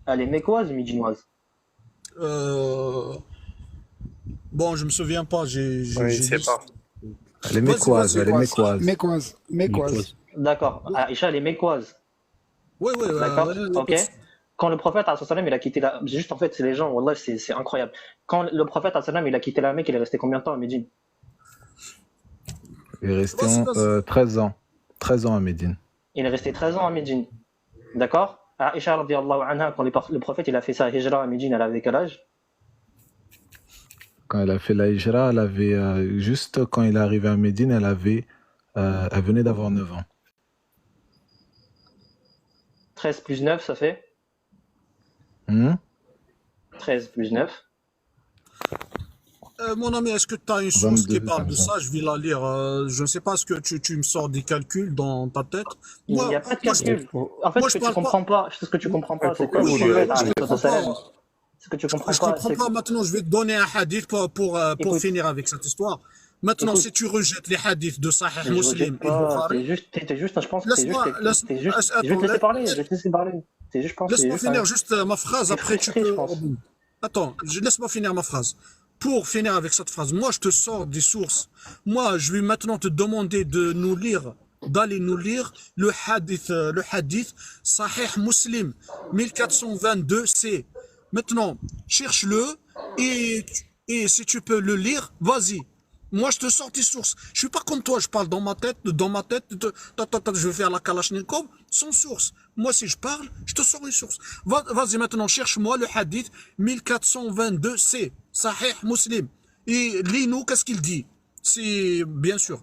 elle est mécoise ou médinoise? Bon, je me souviens pas. Oui, je sais pas. Elle est mécoise, elle est mécoise. Mécoise. D'accord, Aïcha, elle est mécoise. Oui, D'accord, ok. Quand le prophète, il a quitté la... Juste, en fait, c'est les gens, wallah, c'est incroyable. Quand le prophète, il a quitté la Mecque, il est resté combien de temps à Médine? Il est resté Vas-y. 13 ans. 13 ans à Médine. Il est resté 13 ans à Médine. D'accord? Aïcha, radiyallahu anha, quand le prophète, il a fait sa hijra à Médine, elle avait quel âge? Quand elle a fait la hijra, elle avait, juste quand il est arrivé à Médine, elle venait d'avoir 9 ans. 13 plus 9, ça fait? 13 plus 9. Mon ami, est-ce que tu as une source 22, qui parle de comme ça. ça? Je vais la lire. Je ne sais pas, est-ce que tu me sors des calculs dans ta tête? Il n'y a pas de calcul. En fait, moi, ce je que tu parle comprends pas, ce que tu comprends pas, c'est que pourquoi le vous prophète, le- alayhi comprends salam, pas. ce que tu comprends Je pas, comprends c'est pas. Maintenant, je vais te donner un hadith pour Écoute. finir avec cette histoire. Maintenant, Écoute. si tu rejettes les hadiths de Sahih je Muslim rejette et pas, Bukhari, t'es juste, je pense que laisse-moi je vais te laisser parler, je vais te laisser parler. C'est juste, je pense, que c'est laisse-moi juste finir juste ma phrase, t'es après tu frustré, peux... je pense. Attends, laisse-moi finir ma phrase. Pour finir avec cette phrase, moi je te sors des sources. Moi, je vais maintenant te demander d'aller nous lire le hadith Sahih Muslim 1422c. Maintenant, cherche-le et si tu peux le lire, vas-y. Moi, je te sors tes sources. Je suis pas comme toi, je parle dans ma tête, je vais faire la Kalachnikov sans source. Moi, si je parle, je te sors les sources. Vas-y maintenant, cherche-moi le hadith 1422c, Sahih Muslim. Et lis-nous, qu'est-ce qu'il dit? C'est bien sûr.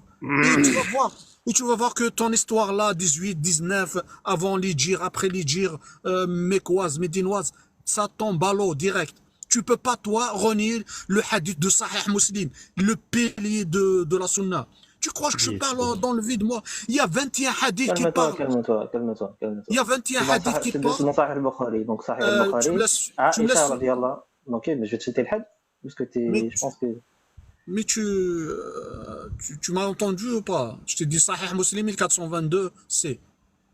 Et tu vas voir que ton histoire là, 18, 19, avant l'Hijr, après l'Hijr, mécoise, médinoise, ça tombe à l'eau direct. Tu peux pas, toi, renier le hadith de Sahih Muslim, le pilier de la Sunna. Tu crois que je parle dans le vide, moi? Il y a 21 hadiths qui parlent. Calme-toi. Il y a 21 hadiths qui C'est parlent. dans Sahih al-Bukhari. Donc, Sahih Tu al-Bukhari. me laisses. Tu me Aïcha, laisses. radiyallahu. Ok, mais je vais te citer le hadith. Parce que Mais- je pense que. Mais tu m'as entendu ou pas? Je t'ai dit Sahih Muslim 1422, c'est.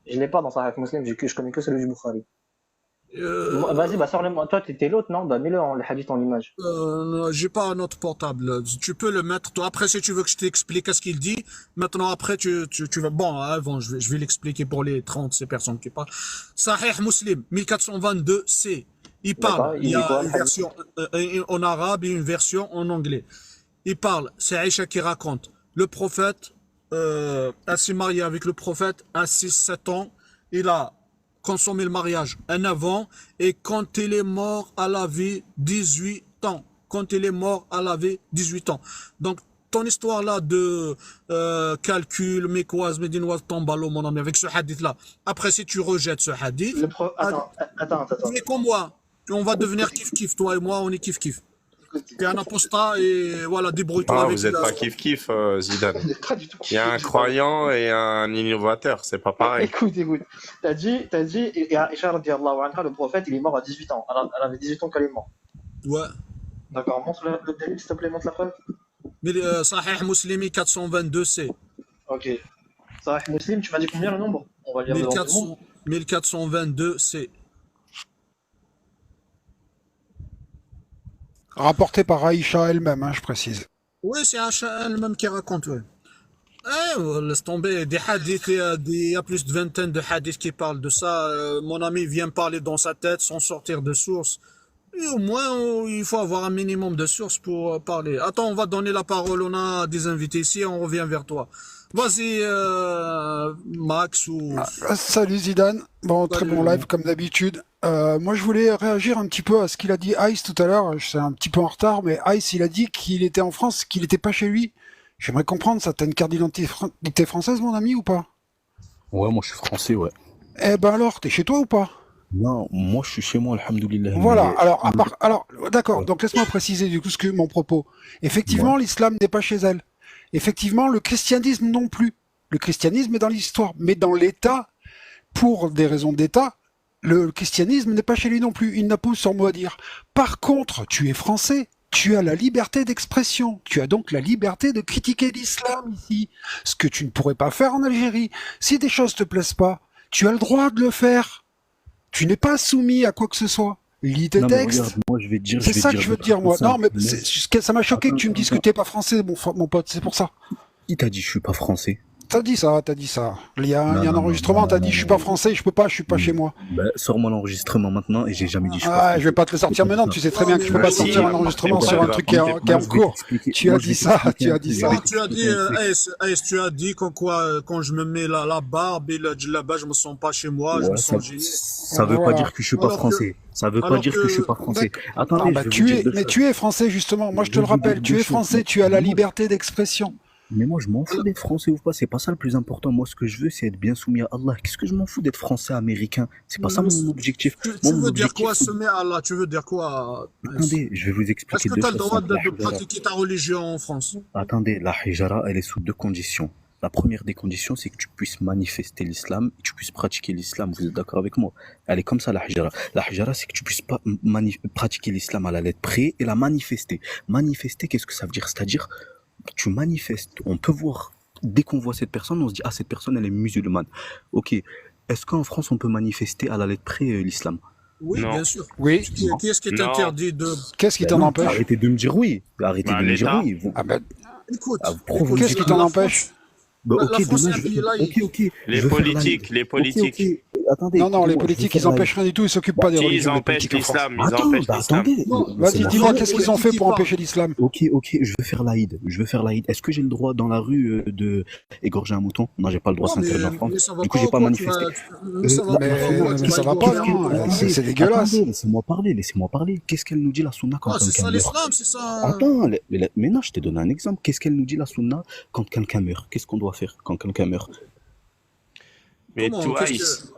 Je l'ai pas dans Sahih Muslim, je connais que celui du Bukhari. Euh, Vas-y, sors-le-moi. Toi, t'es l'autre, non? Mets-le le hadith en image. J'ai pas un autre portable. Tu peux le mettre. Toi, après, si tu veux que je t'explique ce qu'il dit, maintenant, après, tu vas. Bon, avant, je vais l'expliquer pour les 30, ces personnes qui parlent. Sahih Muslim 1422c. Il parle. D'accord, Il y dit a quoi, une le hadith? version en arabe et une version en anglais. Il parle. C'est Aïcha qui raconte. Le prophète, elle s'est mariée avec le prophète à 6-7 ans. Il a consommé le mariage un avant, et quand il est mort, elle avait 18 ans. Quand il est mort, elle avait 18 ans. Donc, ton histoire là de calcul, mécoise, médinoise, tombe à l'eau, mon ami, avec ce hadith là. Après, si tu rejettes ce hadith, Attends. tu es comme moi. On va devenir kiff-kiff, toi et moi, on est kiff-kiff. Écoute, Tu es un apostat et voilà, débrouille-toi Ah, avec vous n'êtes la- pas kiff-kiff, Zidane. on n'est pas du tout. Il y a un croyant et un innovateur, c'est pas pareil. Écoute. T'as dit, et Aïcha radiallahu anha, le prophète, il est mort à 18 ans. Elle avait 18 ans quand il est mort. Ouais. D'accord, montre le dalil, s'il te plaît, montre la preuve. Mais Sahih Muslimi 422C. Ok. Sahih Muslim, tu m'as dit combien le nombre? On va lire devant tout le monde. 1422C. Rapporté par Aïcha elle-même, hein, je précise. Oui, c'est Aïcha elle-même qui raconte, ouais. Laisse tomber, des hadiths, il y a plus de vingtaine de hadiths qui parlent de ça. Mon ami vient parler dans sa tête sans sortir de source. Et au moins, il faut avoir un minimum de sources pour parler. Attends, on va donner la parole, on a des invités ici, on revient vers toi. Vas-y, Max ou... Salut Zidane, bon, très Salut. bon live comme d'habitude. Moi je voulais réagir un petit peu à ce qu'il a dit Ice tout à l'heure, je suis un petit peu en retard, mais Ice il a dit qu'il était en France, qu'il n'était pas chez lui. J'aimerais comprendre, ça, t'as une carte d'identité française mon ami ou pas? Ouais, moi je suis français, ouais. Eh ben alors, t'es chez toi ou pas? Non, moi je suis chez moi, alhamdoulilah. Voilà, mais- alors d'accord, Ouais. donc laisse-moi préciser du coup mon propos. Effectivement, l'islam n'est pas chez elle. Effectivement, le christianisme non plus. Le christianisme est dans l'histoire, mais dans l'État, pour des raisons d'État, le christianisme n'est pas chez lui non plus. Il n'a pas son mot à dire. Par contre, tu es français, tu as la liberté d'expression. Tu as donc la liberté de critiquer l'islam ici, ce que tu ne pourrais pas faire en Algérie. Si des choses te plaisent pas, tu as le droit de le faire. Tu n'es pas soumis à quoi que ce soit. Lis tes Non, mais textes. regarde, moi je vais te dire. C'est ça que je veux te dire, moi. simple. Non, mais ça m'a choqué que tu me dises que t'es pas français, mon pote, c'est pour ça. Qui t'a dit je suis pas français? T'as dit ça. Il y a un Non, enregistrement, non, t'as non, dit non, je suis non. pas français, je peux pas chez moi. Bah, sors-moi l'enregistrement maintenant et j'ai jamais dit je suis pas Ah, français. je vais pas te le sortir maintenant, tu sais très bien que je peux pas Si, sortir un si, enregistrement si, sur un si, truc qui est en Moi, je vais cours. t'expliquer- Tu moi, as je vais dit ça, t'expliquer tu as un dit truc. ça. Oui, tu as dit, Ace, tu as dit qu'en quoi, quand je me mets la barbe et le djellaba, je me sens pas chez moi, je me Ouais, sens gêné. ça veut Voilà. pas dire que je suis pas Alors que- français. Ça veut pas alors dire que je suis pas français. Ah, Attendez, bah, je vais vous dire deux mais choses. tu es français justement, moi je te Je le vais vous dire rappelle, tu deux es choses. français, tu as la Moi, liberté d'expression. Mais moi, je m'en fous d'être français ou pas. C'est pas ça le plus important. Moi, ce que je veux, c'est être bien soumis à Allah. Qu'est-ce que je m'en fous d'être français, américain? C'est pas ça mon objectif. Tu Moi, mon veux dire objectif, quoi, c'est- semer à Allah? Tu veux dire quoi? Ace? Attendez, je vais vous Est-ce expliquer que deux tu as le choses droit simples. de La hijra. pratiquer ta religion en France? Attendez, la hijra, elle est sous deux conditions. La première des conditions, c'est que tu puisses manifester l'islam et tu puisses pratiquer l'islam. Vous êtes d'accord avec moi? Elle est comme ça, la hijra. La hijra, c'est que tu puisses pas pratiquer l'islam à la lettre près et la manifester. Manifester, qu'est-ce que ça veut dire? C'est-à-dire, tu manifestes. On peut voir, dès qu'on voit cette personne, on se dit, ah, cette personne, elle est musulmane. Ok. Est-ce qu'en France, on peut manifester à la lettre près l'islam? Oui, Non. bien sûr. Oui. Qui est-ce qui est Non. interdit de... Qu'est-ce qui Ben t'en non, empêche? arrêtez de me dire oui. Arrêtez Bah, de me dire l'État. oui. Vous, Ah ben, Écoute, ah, vous provoquez- qu'est-ce qui t'en empêche? Bah, La ok, France demain, est un je vais pays faire... laïque. Ok. Les je veux faire politiques, les politiques. Ok. Attendez. Non, non, les écoutez-moi, politiques, je vais ils faire empêchent rien du tout, ils s'occupent pas des Si, ils religions, les empêchent politiques en France. l'islam, ils Attends, empêchent bah, l'islam. attendez. Non, Laissez-moi Vas-y, dis-moi, parler. qu'est-ce qu'ils ont fait pour empêcher l'islam? Ok, je veux faire l'Aïd. Est-ce que j'ai le droit dans la rue de égorger un mouton? Non, j'ai pas le droit, c'est interdit en France. mais ça va Du coup, pas j'ai ou pas quoi, manifesté. mais ça va Mais, pas ou quoi, tu mais vas ça va égorger pas, un non, mouton. c'est dégueulasse. Attendez, laissez-moi parler. Qu'est-ce qu'elle nous dit la sunna quand Ah, c'est quelqu'un ça meurt? l'islam, c'est ça. Attends, mais non, je t'ai donné un exemple. Qu'est-ce qu'elle nous dit la sunna quand quelqu'un meurt? Qu'est-ce qu'on doit faire quand quelqu'un meurt? Mais Comment, Twice. qu'est-ce que-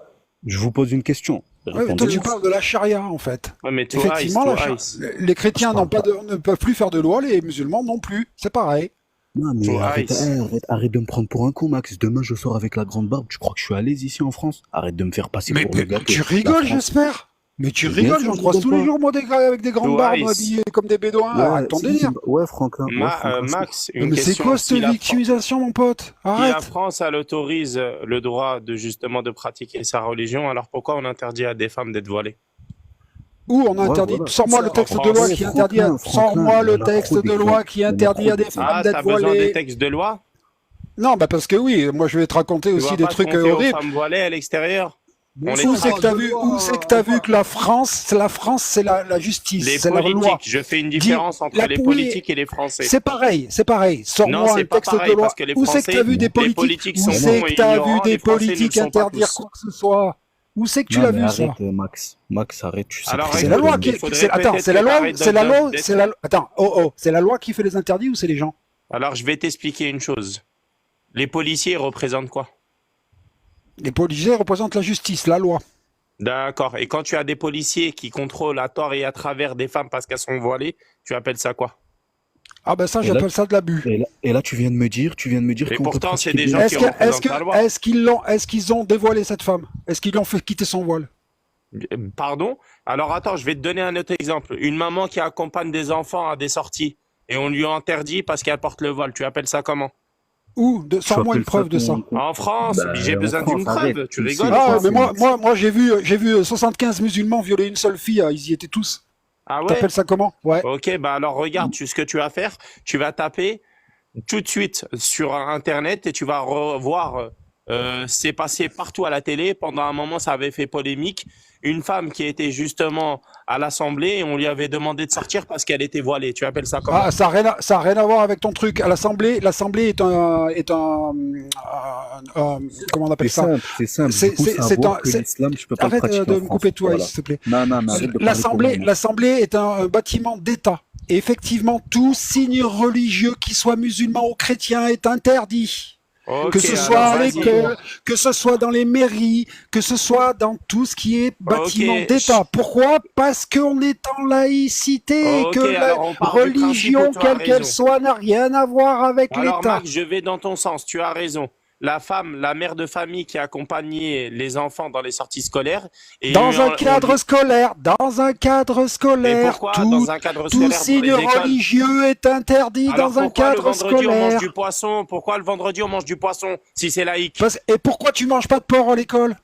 Je vous pose une question. Ouais, mais toi, Répondez. tu parles de la charia, en fait. Ouais, mais Twice, Effectivement, Twice. les chrétiens Je parle ne peuvent plus faire de loi, les musulmans non plus. C'est pareil. Non, mais Twice. arrête de me prendre pour un con, Max. Demain, je sors avec la grande barbe. Tu crois que je suis à l'aise ici en France? Arrête de me faire passer Mais, pour le gâteau. tu La rigoles, France- j'espère. Mais tu Bien rigoles, sûr, j'en je croise tous rigole les pas. jours, moi, des gars avec des grandes barbes, Twice. habillés comme des bédouins. Arrête ton délire. Ouais, Franklin. Max, Mais une c'est question. quoi cette Si la victimisation, mon pote? Si la Arrête. France, elle autorise le droit de justement de pratiquer sa religion, alors pourquoi on interdit à des femmes d'être voilées? Où on interdit, voilà. sors-moi le texte de loi qui interdit, sors-moi le texte de loi qui interdit à des femmes Ah, d'être t'as besoin des voilées. textes de loi? Non, bah parce que oui, moi je vais te raconter Tu aussi vois des pas ce trucs qu'on fait aux horribles. femmes voilées à l'extérieur? On les Où traite. c'est que t'as vu que la France, c'est la justice, Les c'est la loi. politiques, je fais une différence entre les oui, politiques et les Français. C'est pareil. Non, Sors-moi c'est un pas texte pareil, de loi. parce que les Où c'est que t'as vu des les politiques? politiques Où sont c'est bons que et t'as vu ignorants, des les Français ne le politiques sont pas interdire tous. quoi que ce soit? Où c'est que tu Non, l'as mais vu ça? arrête, Max, arrête. Tu sais Alors, très C'est bien la que- loi qui. il faudrait Attends, peut-être c'est la que loi, t'arrêtes c'est la loi, d'être- c'est la. Attends, c'est la loi qui fait les interdits ou c'est les gens? Alors, je vais t'expliquer une chose. Les policiers représentent quoi? Les policiers représentent la justice, la loi. D'accord. Et quand tu as des policiers qui contrôlent à tort et à travers des femmes parce qu'elles sont voilées, tu appelles ça quoi? Ah ben ça, Et là, j'appelle ça de l'abus. et là, tu viens de me dire Et qu'on peut pourtant, c'est pratiquer des gens qui représentent la loi. Est-ce qu'ils ont dévoilé cette femme? Est-ce qu'ils l'ont fait quitter son voile? Pardon? Alors attends, je vais te donner un autre exemple. Une maman qui accompagne des enfants à des sorties et on lui interdit parce qu'elle porte le voile. Tu appelles ça comment? Ou tu sans-moi une appelles ça preuve de ça. En France, Bah, j'ai en besoin d'une France, arrête. preuve. Tu Tu le sais, rigoles? Ah, c'est mais ça. moi j'ai vu 75 musulmans violer une seule fille, ils y étaient tous. Ah ouais? T'appelles ça comment? Ouais. Ok, bah alors regarde, ce que tu vas faire, tu vas taper tout de suite sur Internet et tu vas revoir, c'est passé partout à la télé. Pendant un moment, ça avait fait polémique. Une femme qui était justement à l'Assemblée et on lui avait demandé de sortir parce qu'elle était voilée. Tu appelles ça comment? Ah, ça a rien à voir avec ton truc. À l'Assemblée est comment on appelle ça? C'est simple. C'est- Du coup, c'est- savoir c'est que un- l'islam, tu peux pas le Arrête pratiquer de en me France. couper toi, Voilà. s'il te plaît. Non, mais arrête de parler pour moi. L'Assemblée est un bâtiment d'État. Et effectivement, tout signe religieux, qu'il soit musulman ou chrétien, est interdit. Ok, Que ce alors soit à vas-y. l'école, que ce soit dans les mairies, que ce soit dans tout ce qui est bâtiment Ok. d'État. Pourquoi? Parce qu'on est en laïcité, Ok, que la alors on part du religion, principe où tu as quelle qu'elle raison. soit, n'a rien à voir avec Alors l'État. Max, je vais dans ton sens, tu as raison. La femme, la mère de famille qui accompagnait les enfants dans les sorties scolaires. Et Dans un on- cadre scolaire, Et scolaire, pourquoi tout, dans un cadre tout scolaire dans signe les écoles? religieux est interdit Alors dans un pourquoi le cadre vendredi on mange scolaire. du poisson? Pourquoi le vendredi on mange du poisson si c'est laïque? Et pourquoi tu manges pas de porc à l'école?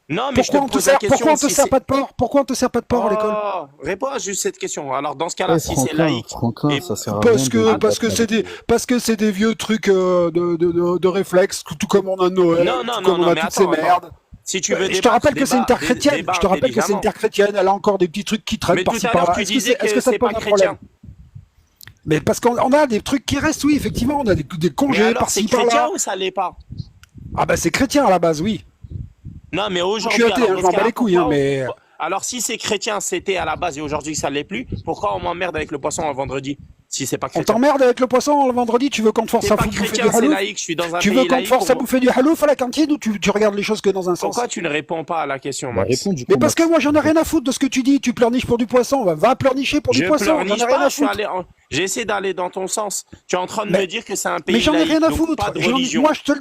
Non, mais je te Pourquoi on te pose la sert, question. pourquoi on te si sert c'est- pas de porc? Pourquoi on te sert pas de porc à l'école? Oh, réponds à juste cette question. Alors dans ce cas-là, Eh, si c'est laïque, Franklin, et- ça sert à Parce rien que de- parce que c'est des vieux trucs de réflexes, tout comme on a Noël, Non, non, tout non, comme on non, a mais toutes attends, ces merdes. si tu veux Je te débattre, rappelle que c'est une terre débat- chrétienne. débat Je te rappelle que c'est une intelligemment. terre chrétienne. Elle a encore des petits trucs qui traînent Mais tout par-ci à l'heure, par-là. tu Est-ce que disais que ça te c'est pose pas un problème? chrétien. Mais parce qu'on a des trucs qui restent, oui, effectivement, on a des Mais congés alors, c'est par-ci chrétien par-là. ou ça l'est pas? Ah ben c'est chrétien à la base, oui. Non, mais Je aujourd'hui, suis athée, alors, hein, dans je ce m'en bats cas-là, les couilles, hein, pourquoi mais alors si c'est chrétien, c'était à la base et aujourd'hui ça l'est plus, pourquoi on m'emmerde avec le poisson un vendredi si c'est pas on chrétien? t'emmerde avec le poisson le vendredi. Tu veux qu'on te force C'est à pas bouffer chrétien, du c'est halouf? laïque, je suis dans un Tu pays veux qu'on te laïque. force à bouffer du halouf à la cantine ou tu regardes les choses que dans un sens? Pourquoi tu ne réponds pas à la question, Bah, Max? réponds, du coup, Mais parce que Max. moi j'en ai rien à foutre de ce que tu dis. Tu pleurniches pour du poisson. Va pleurnicher pour Je du poisson. J'en pleurniche ai rien pas, à foutre. j'ai essayé d'aller dans ton sens. Tu es en train de Mais- me dire que c'est un pays Mais j'en ai laïque, rien à donc foutre. pas de religion. Moi je te le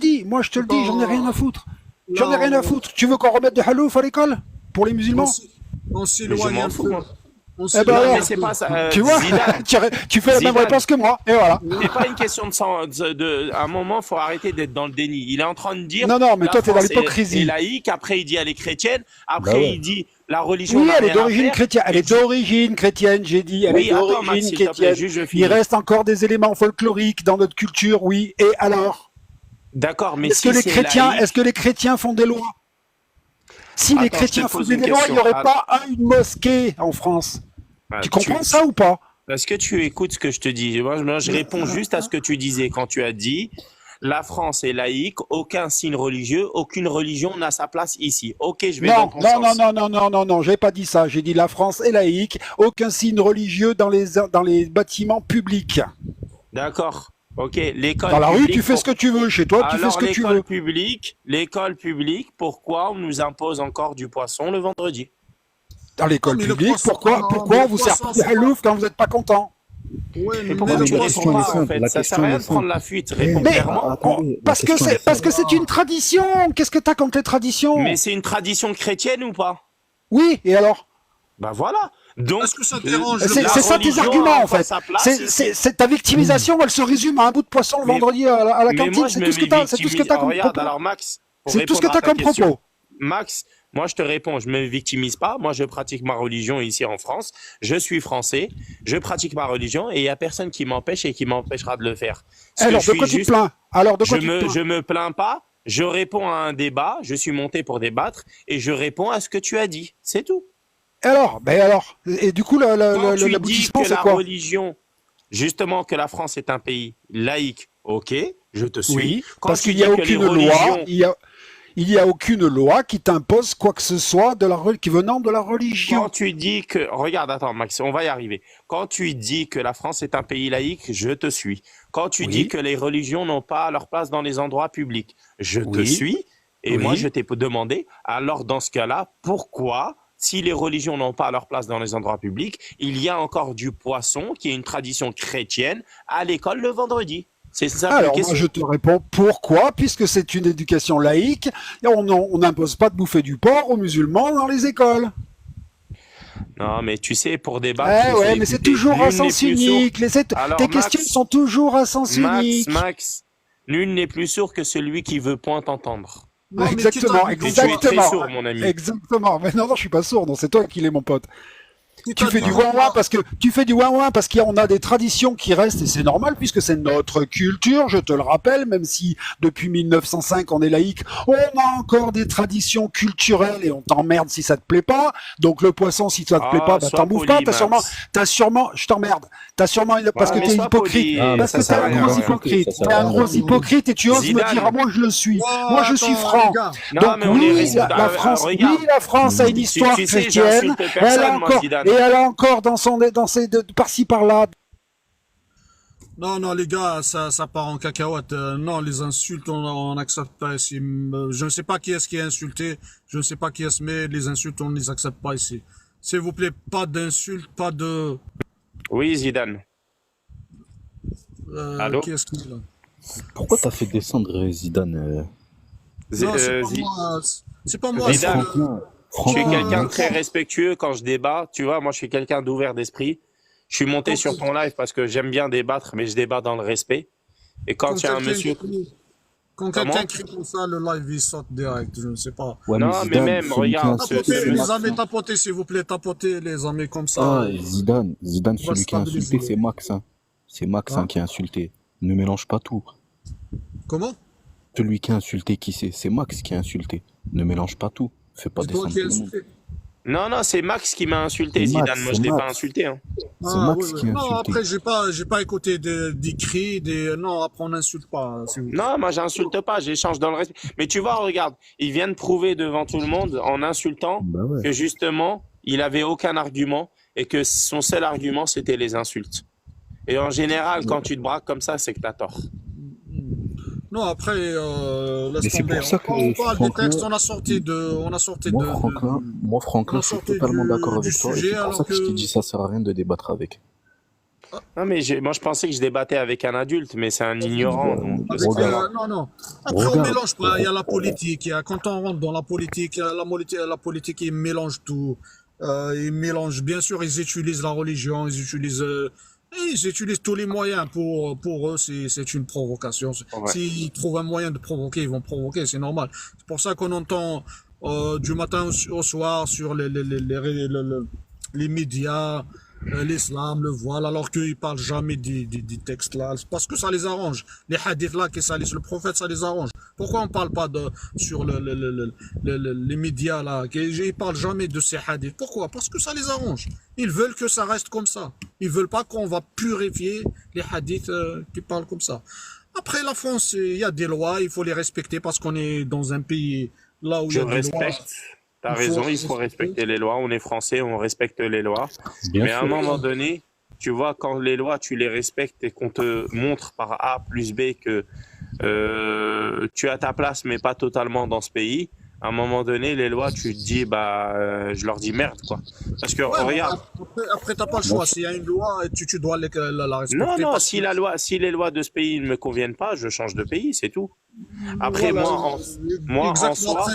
dis. J'en ai rien à foutre. J'en ai Non, rien à foutre. Tu veux qu'on remette du halouf à l'école pour les musulmans? On Mais je s'éloigne m'en un fous, peu. moi. On Eh ben s'éloigne Non, alors, mais un c'est peu. pas ça. Tu vois, Zidane, tu fais la même Zidane. réponse que moi. Et voilà. c'est pas une question à un moment, faut arrêter d'être dans le déni. Il est en train de dire. Non, non, mais la toi, t'es dans France l'hypocrisie. est laïque. Après, il dit elle est chrétienne. Après, Bah ouais. il dit la religion. Oui, n'a elle est rien à d'origine faire. chrétienne. Elle est d'origine chrétienne, j'ai dit. Elle Oui, est attends, Max, d'origine s'il te plaît, chrétienne. juste je Il finis. reste encore des éléments folkloriques dans notre culture, oui. Et alors? D'accord, mais Est-ce si que les c'est chrétiens, laïque- est-ce que les chrétiens font des lois? Si les Attends, je te chrétiens pose faisaient une des lois, il n'y question. aurait pas une mosquée en France. Ah, Tu comprends ça ou pas? Est-ce que tu écoutes ce que je te dis? Moi, je réponds juste à ce que tu disais quand tu as dit la France est laïque, aucun signe religieux, aucune religion n'a sa place ici. Ok, je vais dans Non, ton non, sens. non, j'ai pas dit ça. J'ai dit la France est laïque, aucun signe religieux dans les bâtiments publics. D'accord. Ok, l'école Dans la rue, publique, tu fais ce que tu veux. Chez toi, tu fais Alors ce que tu veux. l'école publique, pourquoi on nous impose encore du poisson le vendredi? Dans l'école Non, mais le publique, poisson- pourquoi non, pourquoi mais on vous le sert poisson, pas de c'est halouf quand vous n'êtes pas content? Ouais, Mais mais pourquoi le tu la poisson- réponds question pas est en simple, fait? la Ça sert question à rien est de prendre simple. la fuite. Réponds Mais clairement. Attendez, parce la que question est c'est simple. une tradition. Qu'est-ce que t'as contre les traditions? Mais c'est une tradition chrétienne ou pas? Oui, et alors? Bah voilà. Donc, Est-ce que ça te dérange C'est la c'est ça tes religion arguments a en encore fait. sa place ici. C'est ta victimisation, elle se résume à un bout de poisson le Mais- vendredi à la Mais cantine. moi, je C'est me tout ce que t'as. C'est tout ce que t'as comme Regarde, propos. alors Max, pour C'est tout ce que répondre à t'as ta comme question. propos. Max, moi je te réponds, je me victimise pas. Moi je pratique ma religion ici en France. Je suis français, je pratique ma religion et il y a personne qui m'empêche et qui m'empêchera de le faire. Ce que Alors je de quoi suis tu te plains? Alors de quoi je tu te me, plains? je me plains pas. Je réponds à un débat. Je suis monté pour débattre et je réponds à ce que tu as dit. C'est tout. Alors, et du coup, Quand tu dis l'aboutissement, que c'est la quoi? religion, justement que la France est un pays laïque, ok, je te suis. Oui, Quand parce tu qu'il n'y a dis que les aucune loi, religions- Il n'y a aucune loi qui t'impose quoi que ce soit qui venant de la religion. Quand tu dis que, regarde, attends, Max, on va y arriver. Quand tu dis que la France est un pays laïque, je te suis. Quand tu dis Oui, que les religions n'ont pas leur place dans les endroits publics, je te oui, suis. Et moi, je oui. t'ai demandé, alors dans ce cas-là, pourquoi, si les religions n'ont pas leur place dans les endroits publics, il y a encore du poisson, qui est une tradition chrétienne, à l'école le vendredi? C'est ça la Alors, moi, question. je te réponds pourquoi, puisque c'est une éducation laïque, et on n'impose pas de bouffer du porc aux musulmans dans les écoles. Non, mais tu sais, pour débattre, Eh il faut ouais, mais c'est écouter. toujours à Nul n'est sens plus sourd. unique. Alors, Tes questions Max, sont toujours à sens unique. Max, nul n'est plus sourd que celui qui veut point entendre. Non, mais quitte Exactement, à, Et tu es très exactement, sourd, mon ami. exactement. Mais non, non, je suis pas sourd, non, c'est toi qui l'es, mon pote. quitte Tu à fais du dire ouin-ouin parce qu'on a des traditions qui restent et c'est normal puisque c'est notre culture, je te le rappelle, même si depuis 1905 on est laïque, on a encore des traditions culturelles et on t'emmerde si ça te plaît pas. Donc le poisson, si ça te plaît pas, Ah, bah sois t'en bouffes pas, poli, Max. je t'emmerde. Parce Ouais, que mais t'es sois hypocrite. poli, Ah, mais Parce ça que sert t'es à un rien gros d'insulter, hypocrite. ça sert T'es à un rien gros d'insulter. hypocrite et tu oses me dire, ah, Zidane. moi je le suis. Oh, Moi je suis attends, franc. les gars. Non, Donc mais on est oui, la France, oui, regarde, la France a une histoire tu sais, chrétienne. j'insulte Elle a personne, moi, encore, Zidane. et elle a encore dans ses, par-ci par-là. Non, non, les gars, ça part en cacahuète. Non, les insultes, on n'accepte pas ici. Je ne sais pas qui est-ce qui est insulté. Je ne sais pas qui est-ce, mais les insultes, on ne les accepte pas ici. S'il vous plaît, pas d'insultes, pas de... Oui, Zidane. Allô? Qui est-ce qui est là? Pourquoi t'as fait descendre Zidane Non, c'est pas Zi- moi. C'est pas moi, c'est Zidane, Franklin, je suis non, quelqu'un de très respectueux quand je débat. Tu vois, moi, je suis quelqu'un d'ouvert d'esprit. Je suis monté quand, sur ton live parce que j'aime bien débattre, mais je débat dans le respect. Et quand quand il y a un quelqu'un monsieur... crie, quand Comment? quelqu'un crie comme ça, le live, il saute direct. Je ne sais pas. ouais, mais Non, mais Zidane, même, celui qui a regarde, insulté, Tapotez, c'est les Max. amis, Hein. tapotez, s'il vous plaît, tapotez, les amis, comme ça, Ah, Zidane, on va celui qui a insulté, stabiliser. c'est Max. Hein. C'est Max Hein? qui a insulté. Ne mélange pas tout. Comment? Celui qui a insulté, qui c'est? C'est Max qui a insulté. Ne mélange pas tout. Fais pas C'est toi descendre qui as tout le monde. insulté. Non, non, c'est Max qui m'a insulté, C'est Zidane. Max, Moi, je c'est l'ai pas Max. insulté. Hein. C'est Ah, oui, Max oui. qui a Non, insulté. après, j'ai pas écouté des cris, non, après, on n'insulte pas, s'il vous plaît. Non, moi, j'insulte pas, j'échange dans le respect. Mais tu vois, regarde, il vient de prouver devant tout le monde, en insultant, Bah ouais. que justement, il avait aucun argument et que son seul argument, c'était les insultes. Et en général, quand tu te braques comme ça, c'est que t'as tort. Non, après, Mais laisse c'est tomber. pour ça que On parle des Franklin, textes, on a sorti moi, on Franklin, a je suis sorti totalement d'accord du avec toi. Et sujet, c'est pour alors ça que je t'ai que, dit ça sert à rien de débattre avec. Non, mais moi, je pensais que je débattais avec un adulte, mais c'est un ignorant, donc c'est pas avec, grave. non. Après, on Regarde, mélange pas. Il y a la politique. Quand on rentre dans la politique, la politique, ils mélangent tout. Ils mélangent, bien sûr, ils utilisent la religion, ils utilisent tous les moyens pour eux, c'est une provocation. Ouais. S'ils trouvent un moyen de provoquer, ils vont provoquer, c'est normal. C'est pour ça qu'on entend du matin au soir sur les médias, l'islam, le voile, alors qu'ils parlent jamais des textes là. C'est parce que ça les arrange. Les hadiths là qui salissent le prophète, ça les arrange. Pourquoi on parle pas sur les médias là, ils parlent jamais de ces hadiths? Pourquoi? Parce que ça les arrange. Ils veulent que ça reste comme ça. Ils veulent pas qu'on va purifier les hadiths qui parlent comme ça. Après, la France, il y a des lois, il faut les respecter parce qu'on est dans un pays là où il y Je a des lois. respecte. T'as Il faut raison, il faut respecter. respecter les lois. On est français, on respecte les lois. Bien Mais à un sûr. moment donné, tu vois, quand les lois, tu les respectes et qu'on te montre par A plus B que tu as ta place, mais pas totalement dans ce pays, à un moment donné, les lois, tu te dis, je leur dis merde, quoi. Parce que, Ouais, mais regarde, après t'as pas le Moi, choix. S'il y a une loi, tu dois la non, respecter non, parce que, si les lois de ce pays ne me conviennent pas, je change de pays, c'est tout. Après, voilà, moi, en exactement. soi,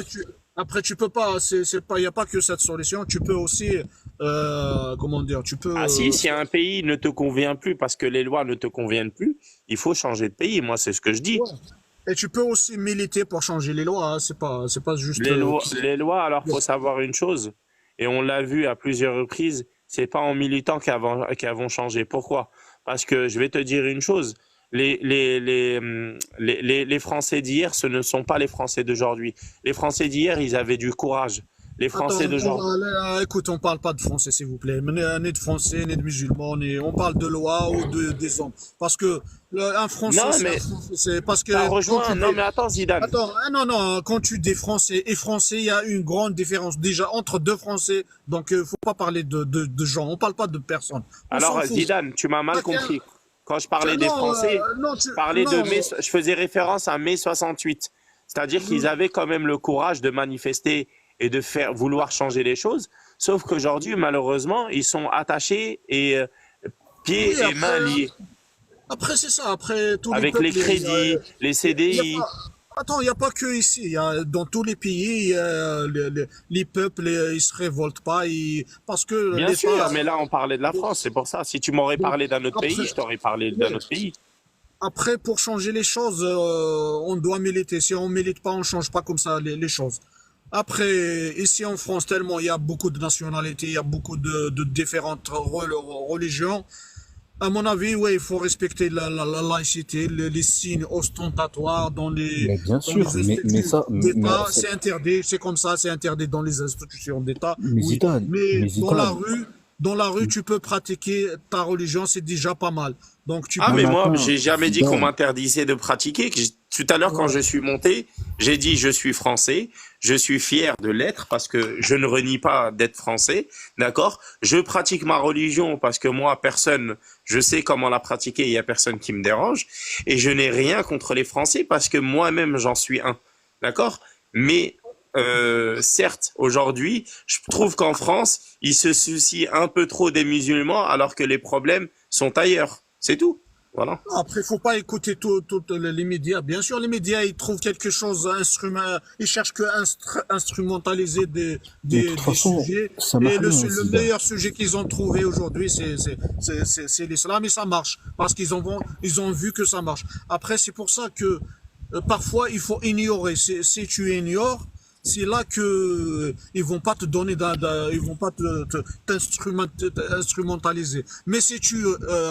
Après, tu peux pas, c'est pas, il y a pas que cette solution. Tu peux aussi, comment dire, tu peux, ah si un pays ne te convient plus parce que les lois ne te conviennent plus, il faut changer de pays. Moi, c'est ce que je dis. ouais. Et tu peux aussi militer pour changer les lois. Hein. C'est pas juste. Les lois, alors faut savoir une chose, et on l'a vu à plusieurs reprises, c'est pas en militant qu'elles vont changer. Pourquoi? Parce que je vais te dire une chose, les Français d'hier, ce ne sont pas les Français d'aujourd'hui. Les Français d'hier, ils avaient du courage. les Français d'aujourd'hui. Écoute, on parle pas de français, s'il vous plaît. Ni de français, ni de musulmans, on parle de loi ou des hommes. Parce que un français, Non, c'est un mais français. C'est parce que ça quand tu rejoint. Non, dis, mais attends, Zidane. attends, non, non, quand tu dis français et français, il y a une grande différence déjà entre deux français. Donc, faut pas parler de gens. On parle pas de personnes. On s'en Alors, fout. Zidane, tu m'as mal Chacun- compris. Quand je parlais des Non, Français, non, je parlais de non. mai, je faisais référence à mai 68. C'est-à-dire qu'ils avaient quand même le courage de manifester et de faire vouloir changer les choses. Sauf qu'aujourd'hui, malheureusement, ils sont attachés et pieds Oui, et mains liés après c'est ça. Après, tous les avec peuples, les crédits, les il y a CDI. pas- Attends, il n'y a pas que ici. Dans tous les pays, les peuples, ils se révoltent pas. Parce que Bien sûr, l'État. mais là, on parlait de la France, c'est pour ça. Si tu m'aurais parlé d'un autre pays, Après, je t'aurais parlé d'un autre pays. après, pour changer les choses, on doit militer. Si on milite pas, on change pas comme ça les choses. Après, ici en France, tellement il y a beaucoup de nationalités, il y a beaucoup de différentes religions. À mon avis, ouais, il faut respecter la laïcité, les signes ostentatoires Mais bien dans les sûr, mais instituts ça, d'État, c'est interdit, c'est comme ça, c'est interdit dans les institutions d'État, mais oui. Zidane, Mais mais dans la rue, tu peux pratiquer ta religion, c'est déjà pas mal. Donc tu Ah, peux. mais mais moi, attends, j'ai jamais dit qu'on Zidane, m'interdisait de pratiquer. Tout à l'heure, quand je suis monté, j'ai dit je suis français, je suis fier de l'être parce que je ne renie pas d'être français, d'accord? Je pratique ma religion parce que moi, personne, je sais comment la pratiquer, il y a personne qui me dérange, et je n'ai rien contre les Français parce que moi-même, j'en suis un, d'accord? Mais certes, aujourd'hui, je trouve qu'en France, ils se soucient un peu trop des musulmans alors que les problèmes sont ailleurs. C'est tout. Voilà. Après, faut pas écouter tous les médias. Bien sûr, les médias, ils trouvent quelque chose, ils cherchent que instrumentaliser mais de des toute façon, sujets. ça Et marche bien, le Zidane. meilleur sujet qu'ils ont trouvé aujourd'hui, c'est l'islam et ça marche. Parce ils ont vu que ça marche. Après, c'est pour ça que, parfois, il faut ignorer. Si tu ignores, c'est là que ils vont pas te donner, ils vont pas t'instrumentaliser. Mais si tu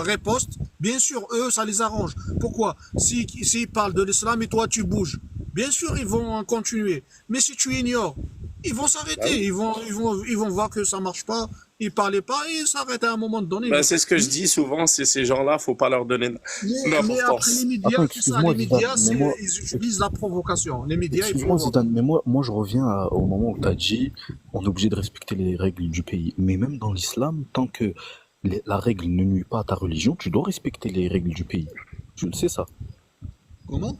ripostes, bien sûr, eux, ça les arrange. Pourquoi? S'ils parlent de l'islam et toi tu bouges, bien sûr, ils vont continuer. Mais si tu ignores, ils vont s'arrêter. Ils vont voir que ça marche pas. Ils parlaient pas et ils s'arrêtent à un moment donné. Ben, c'est ce que je dis souvent, c'est ces gens-là, faut pas leur donner Mais après d'importance. les médias, Attends, c'est ça. excuse-moi, Les Zidane, médias, mais moi, ils utilisent la provocation. Les médias, ils excuse-moi, provoquent. Zidane, mais moi, je reviens au moment où tu as dit on est obligé de respecter les règles du pays. Mais même dans l'islam, tant que la règle ne nuit pas à ta religion, tu dois respecter les règles du pays. Je le sais ça. Comment?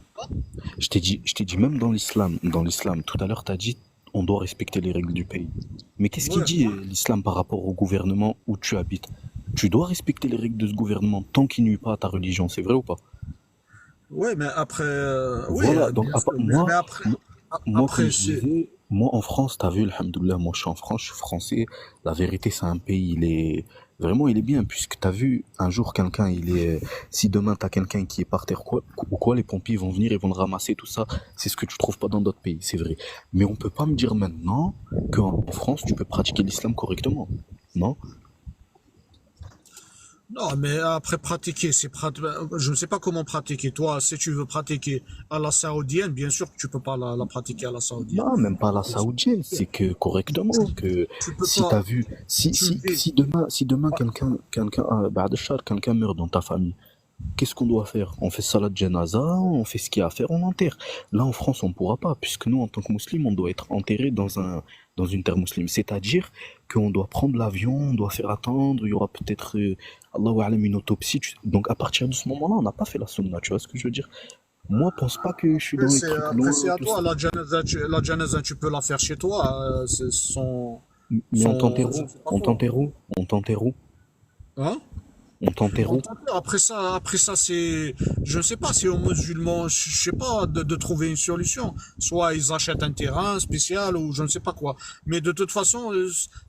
Je t'ai dit même dans l'islam, tout à l'heure, tu as dit on doit respecter les règles du pays. Mais qu'est-ce qu'il Ouais. dit l'islam par rapport au gouvernement où tu habites? Tu dois respecter les règles de ce gouvernement tant qu'il nuit pas à ta religion, c'est vrai ou pas? Ouais, mais après, oui, Voilà, donc bien sûr. Mais après, moi, après, comme je disais, moi en France, t'as vu, alhamdoulilah, moi je suis en France, je suis français. La vérité, c'est un pays, vraiment, il est bien, puisque t'as vu, un jour, si demain t'as quelqu'un qui est par terre, ou quoi, les pompiers vont venir, ils vont le ramasser, tout ça. C'est ce que tu trouves pas dans d'autres pays, c'est vrai. Mais on peut pas me dire maintenant qu'en France, tu peux pratiquer l'islam correctement. Non? non, mais après pratiquer, je ne sais pas comment pratiquer. Toi, si tu veux pratiquer à la saoudienne, bien sûr que tu peux pas la pratiquer à la saoudienne. Non, même pas la saoudienne, c'est que correctement, que Tu peux si pas. t'as vu, si demain quelqu'un meurt dans ta famille, qu'est-ce qu'on doit faire? On fait salat janaza, on fait ce qu'il y a à faire, on enterre. Là, en France, on pourra pas, puisque nous, en tant que musulmans, on doit être enterré dans une terre musulmane. C'est-à-dire qu'on doit prendre l'avion, on doit faire attendre, il y aura peut-être, Allahu a'lam, une autopsie. Donc, à partir de ce moment-là, on n'a pas fait la sunna, tu vois ce que je veux dire? Moi, pense pas que je suis dans les trucs Après, c'est loin, à tout toi. ça. La janaza, tu peux la faire chez toi. Mais on t'enterre Je où? sais pas On quoi. t'enterre où? On t'enterre où? Hein? On t'enterre où? Après ça, je ne sais pas, c'est aux musulmans, je sais pas, de trouver une solution. Soit ils achètent un terrain spécial ou je ne sais pas quoi. Mais de toute façon,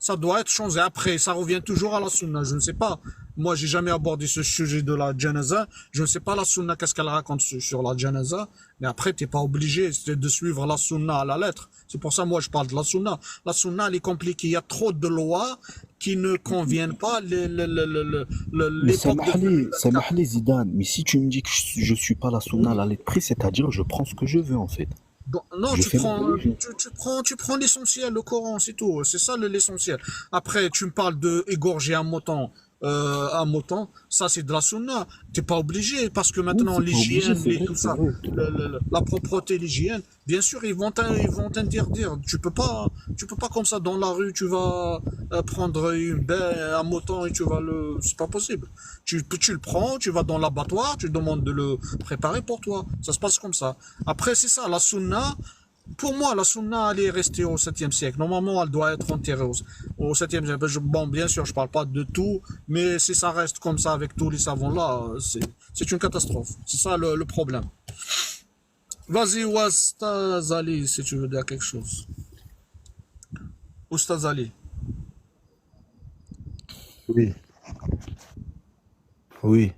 ça doit être changé. Après, ça revient toujours à la sunna. Je ne sais pas. Moi, j'ai jamais abordé ce sujet de la janaza. Je ne sais pas la sunna, qu'est-ce qu'elle raconte sur la janaza. Mais après, t'es pas obligé de suivre la sunna à la lettre. C'est pour ça, moi, je parle de la sunna. La sunna, elle est compliquée. Il y a trop de lois qui ne conviennent pas Mais l'époque de... Samahli Zidane, mais si tu me dis que je suis pas la sunna à la lettre près, c'est-à-dire je prends ce que je veux en fait. Bon, non, J'ai fait ma religion. tu prends l'essentiel, le Coran, c'est tout. C'est ça l'essentiel. Après, tu me parles de égorger un mouton, ça c'est de la sunna. T'es pas obligé parce que Oui, maintenant c'est pas obligé, l'hygiène, c'est vrai, tout c'est ça, vrai. la propreté, l'hygiène, bien sûr ils vont t'interdire. Tu peux pas comme ça dans la rue, tu vas prendre une bête, un mouton et tu vas c'est pas possible. Tu le prends, tu vas dans l'abattoir, tu demandes de le préparer pour toi. Ça se passe comme ça. Après c'est ça, la sunna. Pour moi, la sunna, elle est restée au 7e siècle. Normalement, elle doit être enterrée au 7e siècle. Bon, bien sûr, je parle pas de tout, mais si ça reste comme ça avec tous les savants là, c'est une catastrophe. C'est ça le problème. Vas-y, Oustaz Ali, si tu veux dire quelque chose. Oustaz Ali. Oui, oui.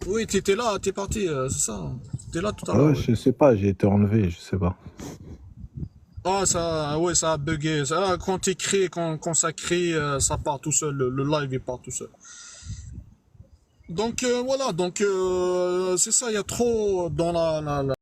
Oui, t'étais là, t'es parti, c'est ça. T'es là tout à Ah l'heure, ouais, oui. je sais pas, j'ai été enlevé, je sais pas. Ah, ça, ouais, ça a bugué. Ça, quand t'écris, quand ça crie, ça part tout seul. Le live, il part tout seul. Donc, voilà. Donc, c'est ça. Il y a trop dans la